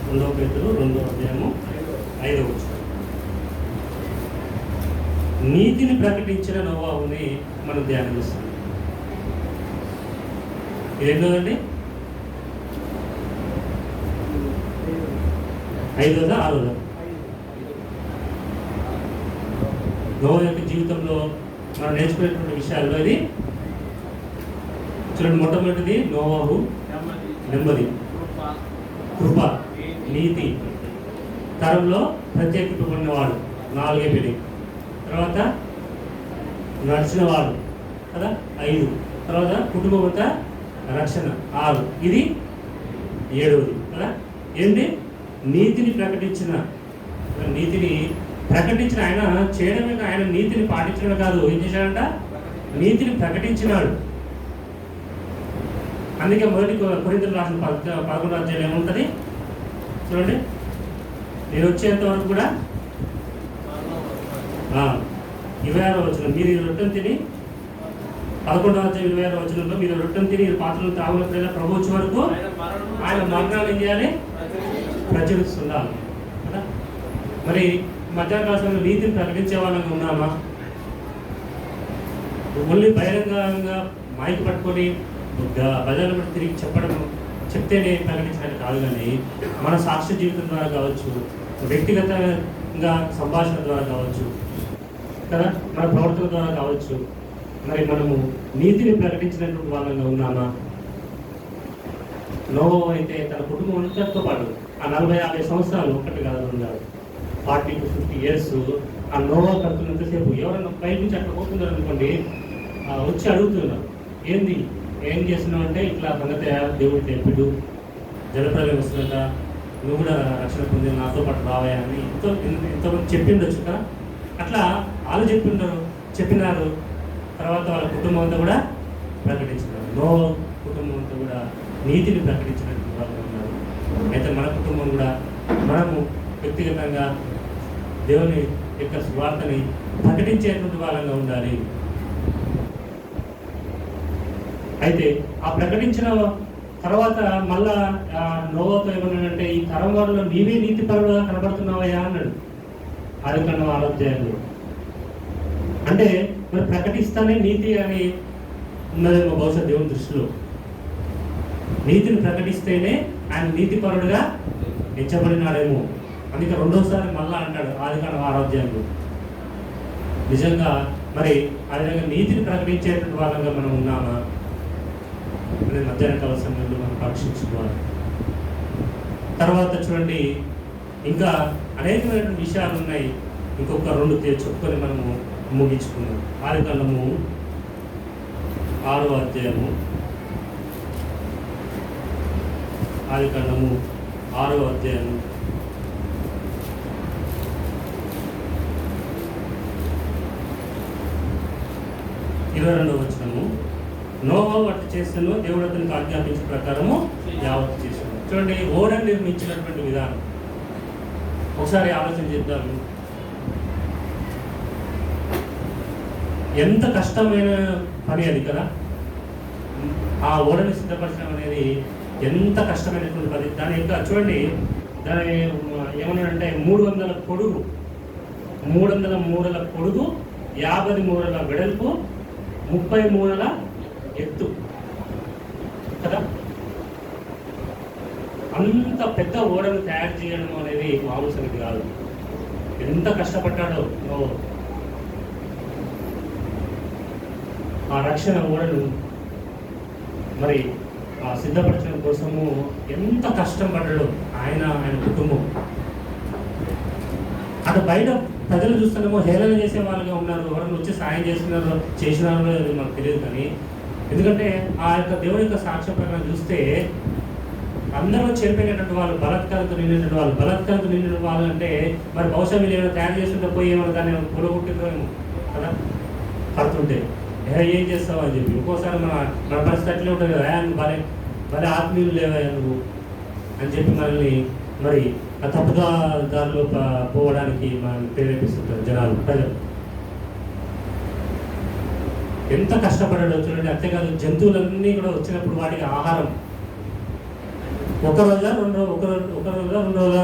2వ పేతురు 2వ అధ్యాయము 5వ వచనం. నీతిని ప్రకటించిన నోవాహుని మనం ధ్యానం చేస్తాం. ఇదేంటండి? 5వదా 6వదా? నోవా యొక్క జీవితంలో మనం నేర్చుకునేటువంటి విషయాల్లో ఇది చూడండి. మొట్టమొదటిది నోవాహు నెమ్మది, కృప, నీతి, తరంలో ప్రత్యేకింపబడినవాడు 4 పెళ్లి, తర్వాత నడిచినవాడు కదా 5, తర్వాత కుటుంబత రక్షణ 6, ఇది 7వది కదా. ఏంటి? నీతిని ప్రకటించిన ఆయన చేయడమే, ఆయన నీతిని పాటించడం కాదు, ఏం చేశాడంట? నీతిని ప్రకటించినాడు. అందుకే 1 కొరింథీయులకు రాసిన 11వ అధ్యాయం ఏముంటుంది చూడండి. నేను వచ్చేంత వరకు కూడా 26వ వచనం, మీరు ఈ రొట్టెను తిని 11వ అధ్యాయం 26వ వచనంలో, మీరు రొట్టెను తిని పాత్రలు తాగుల ప్రభు వచ్చే వరకు ఆయన మరణాలు ఏం చేయాలి? ప్రచురిస్తుండాలి కదా. మరి మధ్యాహ్న సమయంలో నీతిని ప్రకటించే వాళ్ళని ఉన్నామా? ఓన్లీ బహిరంగంగా మైక్ పట్టుకొని బజార్లో తిరిగి చెప్తేనే ప్రకటించినట్టు కాదు, కానీ మన సాక్ష్య జీవితం ద్వారా కావచ్చు, వ్యక్తిగతంగా సంభాషణ ద్వారా కావచ్చు కదా, మన ప్రవర్తన ద్వారా కావచ్చు, మరి మనము నీతిని ప్రకటించినటువంటి వాళ్ళంగా ఉన్నామా? నోవా అయితే తన కుటుంబం అంతటితో పాటు ఆ 40-50 సంవత్సరాలు, ఒకటి కాదు, 40 to 50 years ఆ నోవా కడుతున్నంతసేపు ఎవరన్నా బయట నుంచి అట్లా పోతున్నారు అనుకోండి, వచ్చి అడుగుతున్నారు, ఏంది ఏం చేస్తున్నావు అంటే, ఇట్లా సంగతి దేవుడు తెప్పిడు, జలప్రలయం వస్తుందట, నువ్వు కూడా రక్షణ పొంది నాతో పాటు రావా అని ఎంతోమంది చెప్పిండొచ్చు కదా. అట్లా వాళ్ళు చెప్పినారు. తర్వాత వాళ్ళ కుటుంబం అంతా కూడా ప్రకటించినారు. నోవా కుటుంబం అంతా కూడా నీతిని ప్రకటించినటువంటి వాళ్ళు ఉన్నారు. అయితే మన కుటుంబం కూడా మనము వ్యక్తిగతంగా దేవుని యొక్క స్వార్థని ప్రకటించేటువంటి వాళ్ళంగా ఉండాలి. అయితే ఆ ప్రకటించిన తర్వాత మళ్ళా నోవాతో ఏమన్నాడంటే, ఈ తరం వాళ్ళలో నీవే నీతి పరుడుగా కనబడుతున్నావయ్యా అన్నాడు. ఆదికాండం 6వ అధ్యాయంలో. అంటే మరి ప్రకటిస్తానే నీతి అని ఉన్నదేమో బహుశా దేవుని దృష్టిలో. నీతిని ప్రకటిస్తేనే ఆయన నీతిపరుడుగా ఎంచబడినాడేమో. అందుకే రెండోసారి మళ్ళా అంటాడు ఆదికాండం 6వ అధ్యాయంలో. నిజంగా మరి ఆ విధంగా నీతిని ప్రకటించేటువంటి వాళ్ళంగా మనం ఉన్నామా అనేది మధ్యాహ్న కాల సమయంలో మనం పరీక్షించుకోవాలి. తర్వాత చూడండి, ఇంకా అనేకమైనటువంటి విషయాలు ఉన్నాయి. ఇంకొక 2 చెప్పుకొని మనము ముగించుకున్నాం. ఆదికాండము 6వ అధ్యాయము, ఆదికాండము 6వ అధ్యాయము 22వ వచనము. నోవా అట్లా చేస్తాను, దేవుడు అతనికి ఆజ్ఞాపించిన ప్రకారము యావత్తు చేశాను. చూడండి, ఓడను నిర్మించినటువంటి విధానం ఒకసారి ఆలోచన చేద్దాము. ఎంత కష్టమైన పని అది కదా. ఆ ఓడని సిద్ధపరచడం అనేది ఎంత కష్టమైనటువంటి పని. దాని యొక్క చూడండి, దాని ఏమన్నాడంటే 300 పొడుగు, 300 మూరల పొడుగు, 50 మూరల వెడల్పు, 30 మూరల ఎత్తు కదా. అంత పెద్ద ఓడను తయారు చేయడం అనేది మామూలు సంగతి కాదు. ఎంత కష్టపడ్డాడో ఆ రక్షణ ఓడను మరి ఆ సిద్ధపరచడం కోసము ఎంత కష్టం పడ్డాడో ఆయన కుటుంబం. అటు బయట ప్రజలు చూస్తున్నామో హేళన చేసే వాళ్ళుగా ఉన్నారు. ఎవరైనా వచ్చి సాయం చేసినారో అది మనకు తెలియదు. కానీ ఎందుకంటే ఆ యొక్క దేవుడి యొక్క సాక్ష్య ప్రకారం చూస్తే అందరూ చెరిపోయినటువంటి వాళ్ళు, బలాత్కారంతో నిండిన వాళ్ళు అంటే మరి బహుశా వీళ్ళు ఏమైనా తయారు చేస్తుంటే పోయి ఏమైనా దాన్ని కూలగొట్టిందో ఏమో కదా. పడుతుంటే ఏం చేస్తావు అని చెప్పి ఒక్కోసారి మన పరిస్థితి అట్లే ఉంటుంది కదా. భలే ఆత్మీయులు లేవా నువ్వు అని చెప్పి మనల్ని మరి ఆ తప్పుదారిలో పోవడానికి మనం ప్రేరేపిస్తుంటారు జనాలు, ప్రజలు. ఎంత కష్టపడ్డాడో చూడండి. అంతేకాదు, జంతువులన్నీ కూడా వచ్చినప్పుడు వాటికి ఆహారం ఒక రోజా 2 రోజా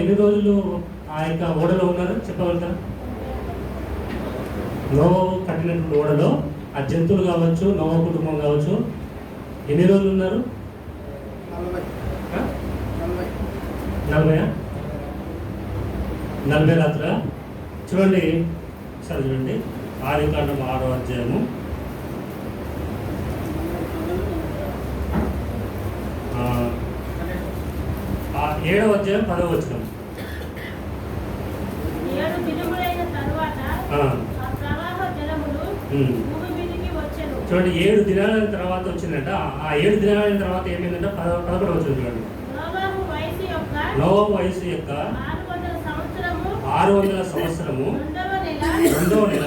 ఎన్ని రోజులు ఆ యొక్క ఓడలో ఉన్నారు చెప్పగలుగుతారు? నోవా కట్టినటువంటి ఓడలో ఆ జంతువులు కావచ్చు, నోవా కుటుంబం కావచ్చు, ఎన్ని రోజులు ఉన్నారు? 40 రాత్రుల. చూడండి ఒకసారి చూడండి, ఆదికాండం 6వ అధ్యాయము 7వ అధ్యాయం 10వ వచనం. 7 దినములైన తరువాత ఆ ప్రవాహ జలములు భూమి మీదకి వచ్చెను. చూడండి, 7 దినాల తర్వాత వచ్చిందంట. ఆ 7 దినాల తర్వాత ఏమైందంట? 11వ వచనం చూడండి. నోవా వయసు యొక్క 600 సంవత్సరము 2వ నెల.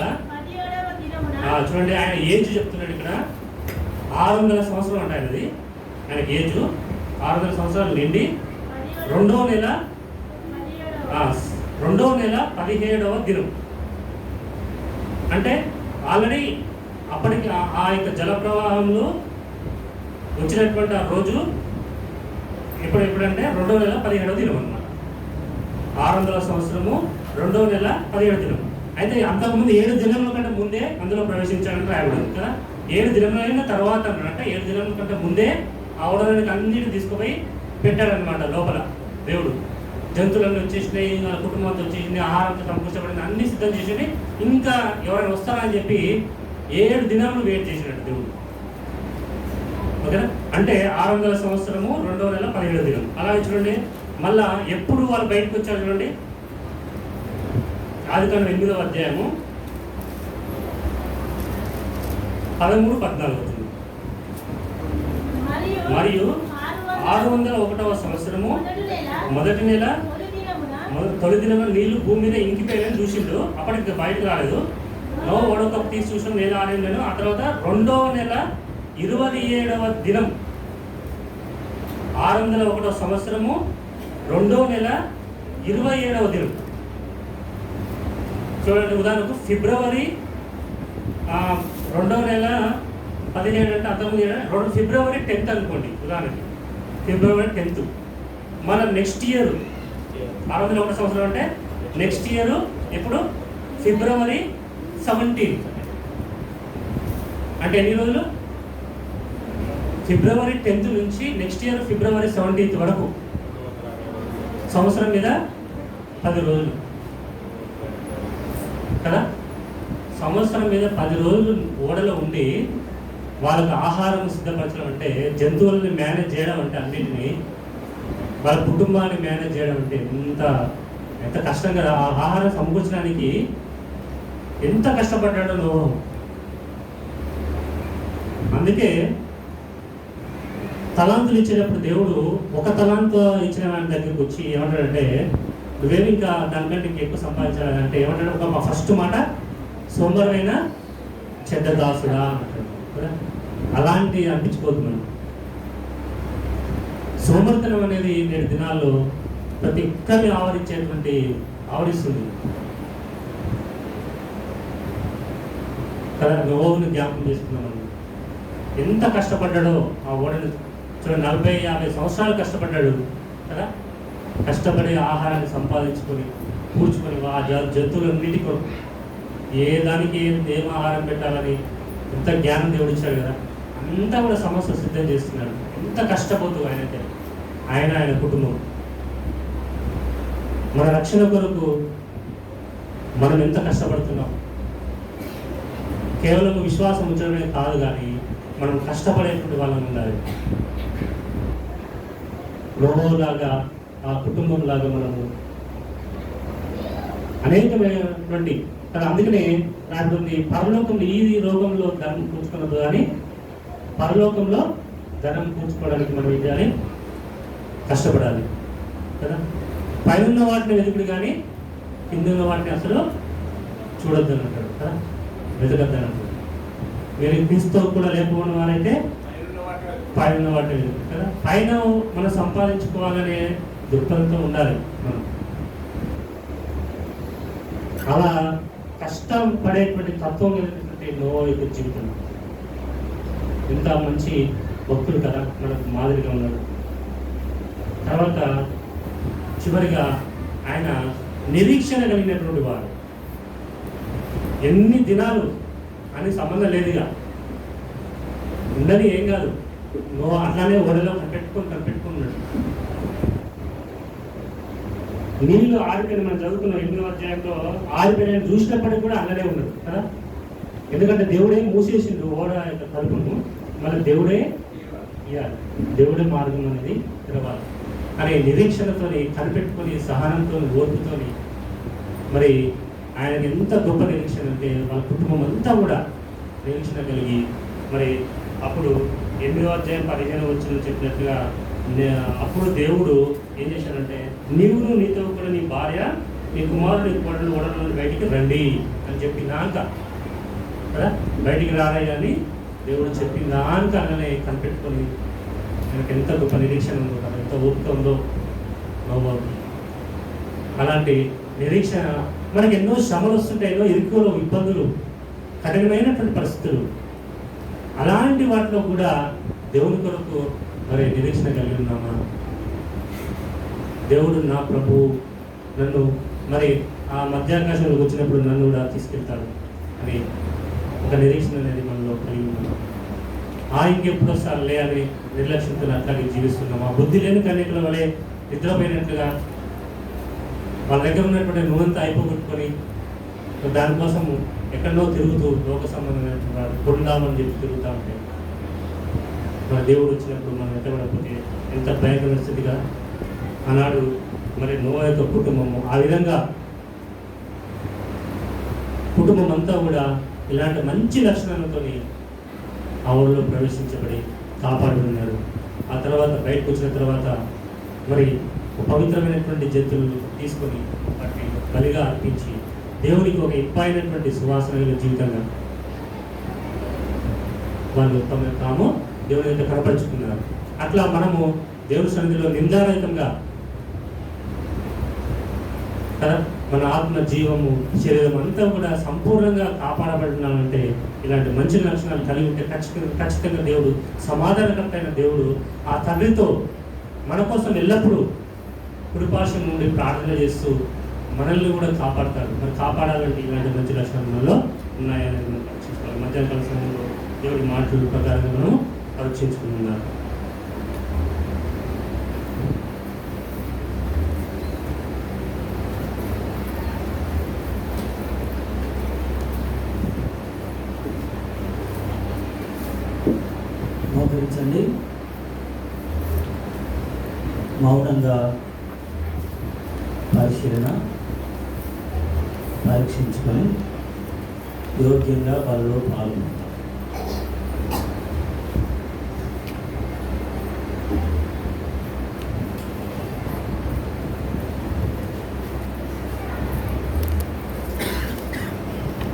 చూడండి, ఆయన ఏజ్ చెప్తున్నాడు ఇక్కడ. 600 సంవత్సరం అంటే ఆయనది. ఆయనకి ఏజ్ 600 సంవత్సరాలు నిండి 2వ నెల 17వ దినం. అంటే ఆల్రెడీ అప్పటికి ఆ యొక్క జల ప్రవాహంలో వచ్చినటువంటి ఆ రోజు ఎప్పుడంటే 2వ నెల 17వ దినం అన్నమాట. 600 సంవత్సరము 2వ నెల 17వ దినం. అయితే అంతకుముందు 7 దినముల కంటే ముందే అందులో ప్రవేశించాలని రాయబడింది కదా. 7 దినములైన తర్వాత అంటే 7 దినముల కంటే ముందే ఆ ఓడలోనికి అన్నిటిని తీసుకుపోయి పెట్టాడనమాట లోపల దేవుడు. జంతువులన్నీ వచ్చేసినాయి, కుటుంబంతో వచ్చేసింది, ఆహారంతో సమకూర్చబడింది, అన్ని సిద్ధం చేసి ఇంకా ఎవరైనా వస్తారా అని చెప్పి 7 దినాలు వెయిట్ చేసినట్టు దేవుడు. ఓకేనా? అంటే 600 సంవత్సరము 2వ నెల 17వ దినం. అలాగే చూడండి, మళ్ళా ఎప్పుడు వాళ్ళు బయటకు వచ్చారు చూడండి. ఆదికాండం 8వ అధ్యాయము 13-14 అవుతుంది. మరియు 601వ సంవత్సరము మొదటి నెల తొలి దినమున నీళ్లు భూమి మీద ఇంకిపోయాయని చూసిండు. అప్పటికి బయటకు రాలేదు. నోవహు ఓడకప్పు తీసి చూసిన నేను ఆడిండను. ఆ తర్వాత 2వ నెల 27వ దినం 601వ సంవత్సరము 2వ నెల 27వ దినం. చూడండి, ఉదాహరణకు ఫిబ్రవరి 2వ నెల 17 అంటే అంతకుముందు ఫిబ్రవరి 10th అనుకోండి. ఉదాహరణకి ఫిబ్రవరి 10th. మన నెక్స్ట్ ఇయర్ 601 సంవత్సరం అంటే నెక్స్ట్ ఇయర్ ఎప్పుడు? ఫిబ్రవరి 17. అంటే ఎన్ని రోజులు? ఫిబ్రవరి 10th నుంచి నెక్స్ట్ ఇయర్ ఫిబ్రవరి 17th వరకు సంవత్సరం మీద 10 రోజులు కదా. సంవత్సరం మీద 10 రోజులు ఓడలో ఉండి వాళ్ళకి ఆహారం సిద్ధపరచడం అంటే, జంతువులని మేనేజ్ చేయడం అంటే, అన్నింటినీ వాళ్ళ కుటుంబాన్ని మేనేజ్ చేయడం అంటే ఎంత కష్టం కదా. ఆ ఆహారం సమకూర్చడానికి ఎంత కష్టపడ్డాడో నోవహు. అందుకే తలాంతులు ఇచ్చేటప్పుడు దేవుడు ఒక తలాంతు ఇచ్చిన వాడి దగ్గరికి వచ్చి ఏమంటాడంటే, నువ్వేమి ఇంకా దానికంటే ఇంకెక్కువ సంపాదించాలంటే ఏమంటాడు? ఒక ఫస్ట్ మాట, సోమరమైన చెడ్డ దాసుడా అంటాడు కదా. అలాంటి అనిపించుకోతున్నాను. సోమరితనం అనేది నేటి దినాల్లో ప్రతి ఒక్కరిని ఆవరిస్తుంది కదా. నోవహుని జ్ఞాపకం చేసుకున్నాం. ఎంత కష్టపడ్డాడో ఆ ఓడని చూడండి. 40-50 సంవత్సరాలు కష్టపడ్డాడు కదా. కష్టపడి ఆహారాన్ని సంపాదించుకొని కూర్చుకొని ఆ జంతువులన్నిటి కొరకు ఏ దానికి ఏం ఆహారం పెట్టాలని ఎంత జ్ఞానం దేవుడు ఇచ్చాడు కదా. అంతా కూడా సమస్య సిద్ధం చేస్తున్నాడు. ఎంత కష్టపోతూ ఆయన కుటుంబం. మన రక్షణ కొరకు మనం ఎంత కష్టపడుతున్నాం. కేవలం విశ్వాసం ఉంచడమే కాదు, కానీ మనం కష్టపడేటువంటి వాళ్ళని ఉండాలి. నోవహులాగా ఆ కుటుంబం లాగా మనము అనేకమైనటువంటి కదా. అందుకనే రాబోతుంది, పరలోకంలో ఈ రోగంలో ధనం కూర్చుకున్నది కానీ పరలోకంలో ధనం కూర్చుకోవడానికి మనం ఏం చేయాలి? కష్టపడాలి కదా. పైన వాటిని వెతుకుడు కానీ కింద ఉన్న వాటిని అసలు చూడొద్దని అంటాడు కదా. వెతకద్దని అంటాడు. మీరు క్రీస్తుతో కూడా లేకపోవడం వారైతే పైన వాటిని వెతుకు కదా. పైన మనం సంపాదించుకోవాలనే దృక్పథంతో ఉండాలి మనం. అలా కష్టం పడేటువంటి తత్వం కలిగినటువంటి నోవహు యొక్క జీవితం. ఇంత మంచి భక్తుడు కదా, మనకు మాదిరిగా ఉన్నాడు. తర్వాత చివరిగా ఆయన నిరీక్షణ కలిగినటువంటి వాడు. ఎన్ని దినాలు అని సంబంధం లేదుగా, ఉండని ఏం కాదు. నోవహు అట్లానే ఓడలో కనిపెట్టుకున్నాడు. నీళ్ళు ఆరిపోయిన మనం చదువుకున్నాం 8వ అధ్యాయంలో. ఆరిపోయిన చూసినప్పటికీ కూడా అలానే ఉన్నాడు కదా. ఎందుకంటే దేవుడే మూసేసిండు ఓడ యొక్క తలుపును. మళ్ళీ దేవుడే మార్గం అనేది తెరవాలి అనే నిరీక్షణతోని, కనిపెట్టుకొని, సహనంతో, ఓర్పుతోని, మరి ఆయనకి ఎంత గొప్ప నిరీక్షణ అంటే వాళ్ళ కుటుంబం అంతా కూడా నిరీక్షణ కలిగి, మరి అప్పుడు 8వ అధ్యాయం 15వ వచనం చెప్పినట్టుగా అప్పుడు దేవుడు ఏం చేశాడంటే, నీతో కూడా నీ భార్య, నీ కుమారుడు, నీ కోడలు ఓడలను బయటికి రండి అని చెప్పినాక కదా. బయటికి రారయ్యా అని దేవుడు చెప్పినాక అలానే కనిపెట్టుకొని ఆయనకు ఎంత గొప్ప నిరీక్షణ ఉందో కదా, ఎంత ఓపిక ఉందో నోవహు. అలాంటి నిరీక్షణ మనకి ఎన్నో శ్రమలు వస్తుంటాయి, ఎన్నో ఇరుకులు, ఇబ్బందులు, కఠినమైనటువంటి పరిస్థితులు. అలాంటి వాటిలో కూడా దేవుని కొరకు మరి నిరీక్షణ కలిగి ఉన్నామా? దేవుడు నా ప్రభువు నన్ను మరి ఆ మధ్యాకాశంలోకి వచ్చినప్పుడు నన్ను కూడా తీసుకెళ్తాడు అని ఒక నిరీక్షణ అనేది మనలో కలిగి ఉన్నాం. ఇంకెప్పుడు వస్తారులే అని నిర్లక్ష్యంతో అట్లాగే జీవిస్తున్నాం. ఆ బుద్ధి లేని కన్యకల వలె నిద్రపోయినట్లుగా వాళ్ళ దగ్గర ఉన్నటువంటి నువ్వంతా అయిపోగొట్టుకొని దానికోసం ఎక్కడో తిరుగుతూ లోక సంబంధమైన కొండామని చెప్పి తిరుగుతూ ఉంటే మన దేవుడు వచ్చినప్పుడు మనం ఎత్తబడకపోతే ఎంత భయంకరమైన స్థితిగా ఆనాడు మరి నోవా యొక్క కుటుంబము ఆ విధంగా కుటుంబం అంతా కూడా ఇలాంటి మంచి లక్షణాలతో ఆ ఊళ్ళో ప్రవేశించబడి కాపాడుతున్నారు. ఆ తర్వాత బయటకు వచ్చిన తర్వాత మరి పవిత్రమైనటువంటి జంతువులను తీసుకొని వాటిని బలిగా అర్పించి దేవునికి ఒక ఇంపైనటువంటి సువాసనల జీవితంగా వాళ్ళు తాము దేవుని యొక్క కనపరుచుకున్నారు. అట్లా మనము దేవుని సన్నిధిలో నిందారహితంగా కదా మన ఆత్మ జీవము శరీరం అంతా కూడా సంపూర్ణంగా కాపాడబడినామంటే ఇలాంటి మంచి లక్షణాలు కలిగి ఉంటే ఖచ్చితంగా దేవుడు సమాధానకర్త అయిన దేవుడు ఆ తండ్రితో మన కోసం ఎల్లప్పుడూ కృపాశం నుండి ప్రార్థన చేస్తూ మనల్ని కూడా కాపాడతారు. మరి కాపాడాలంటే ఇలాంటి మంచి లక్షణాలు మనలో ఉన్నాయని మనం పరీక్షించుకోవాలి. మధ్యాహ్న సమయంలో దేవుడి మాటల ప్రకారంగా మనం పరీక్షించుకున్నారు. మోకరించండి. మౌనంగా పరీక్షించుకొని యోగ్యంగా వాళ్ళలో పాల్గొంటాం.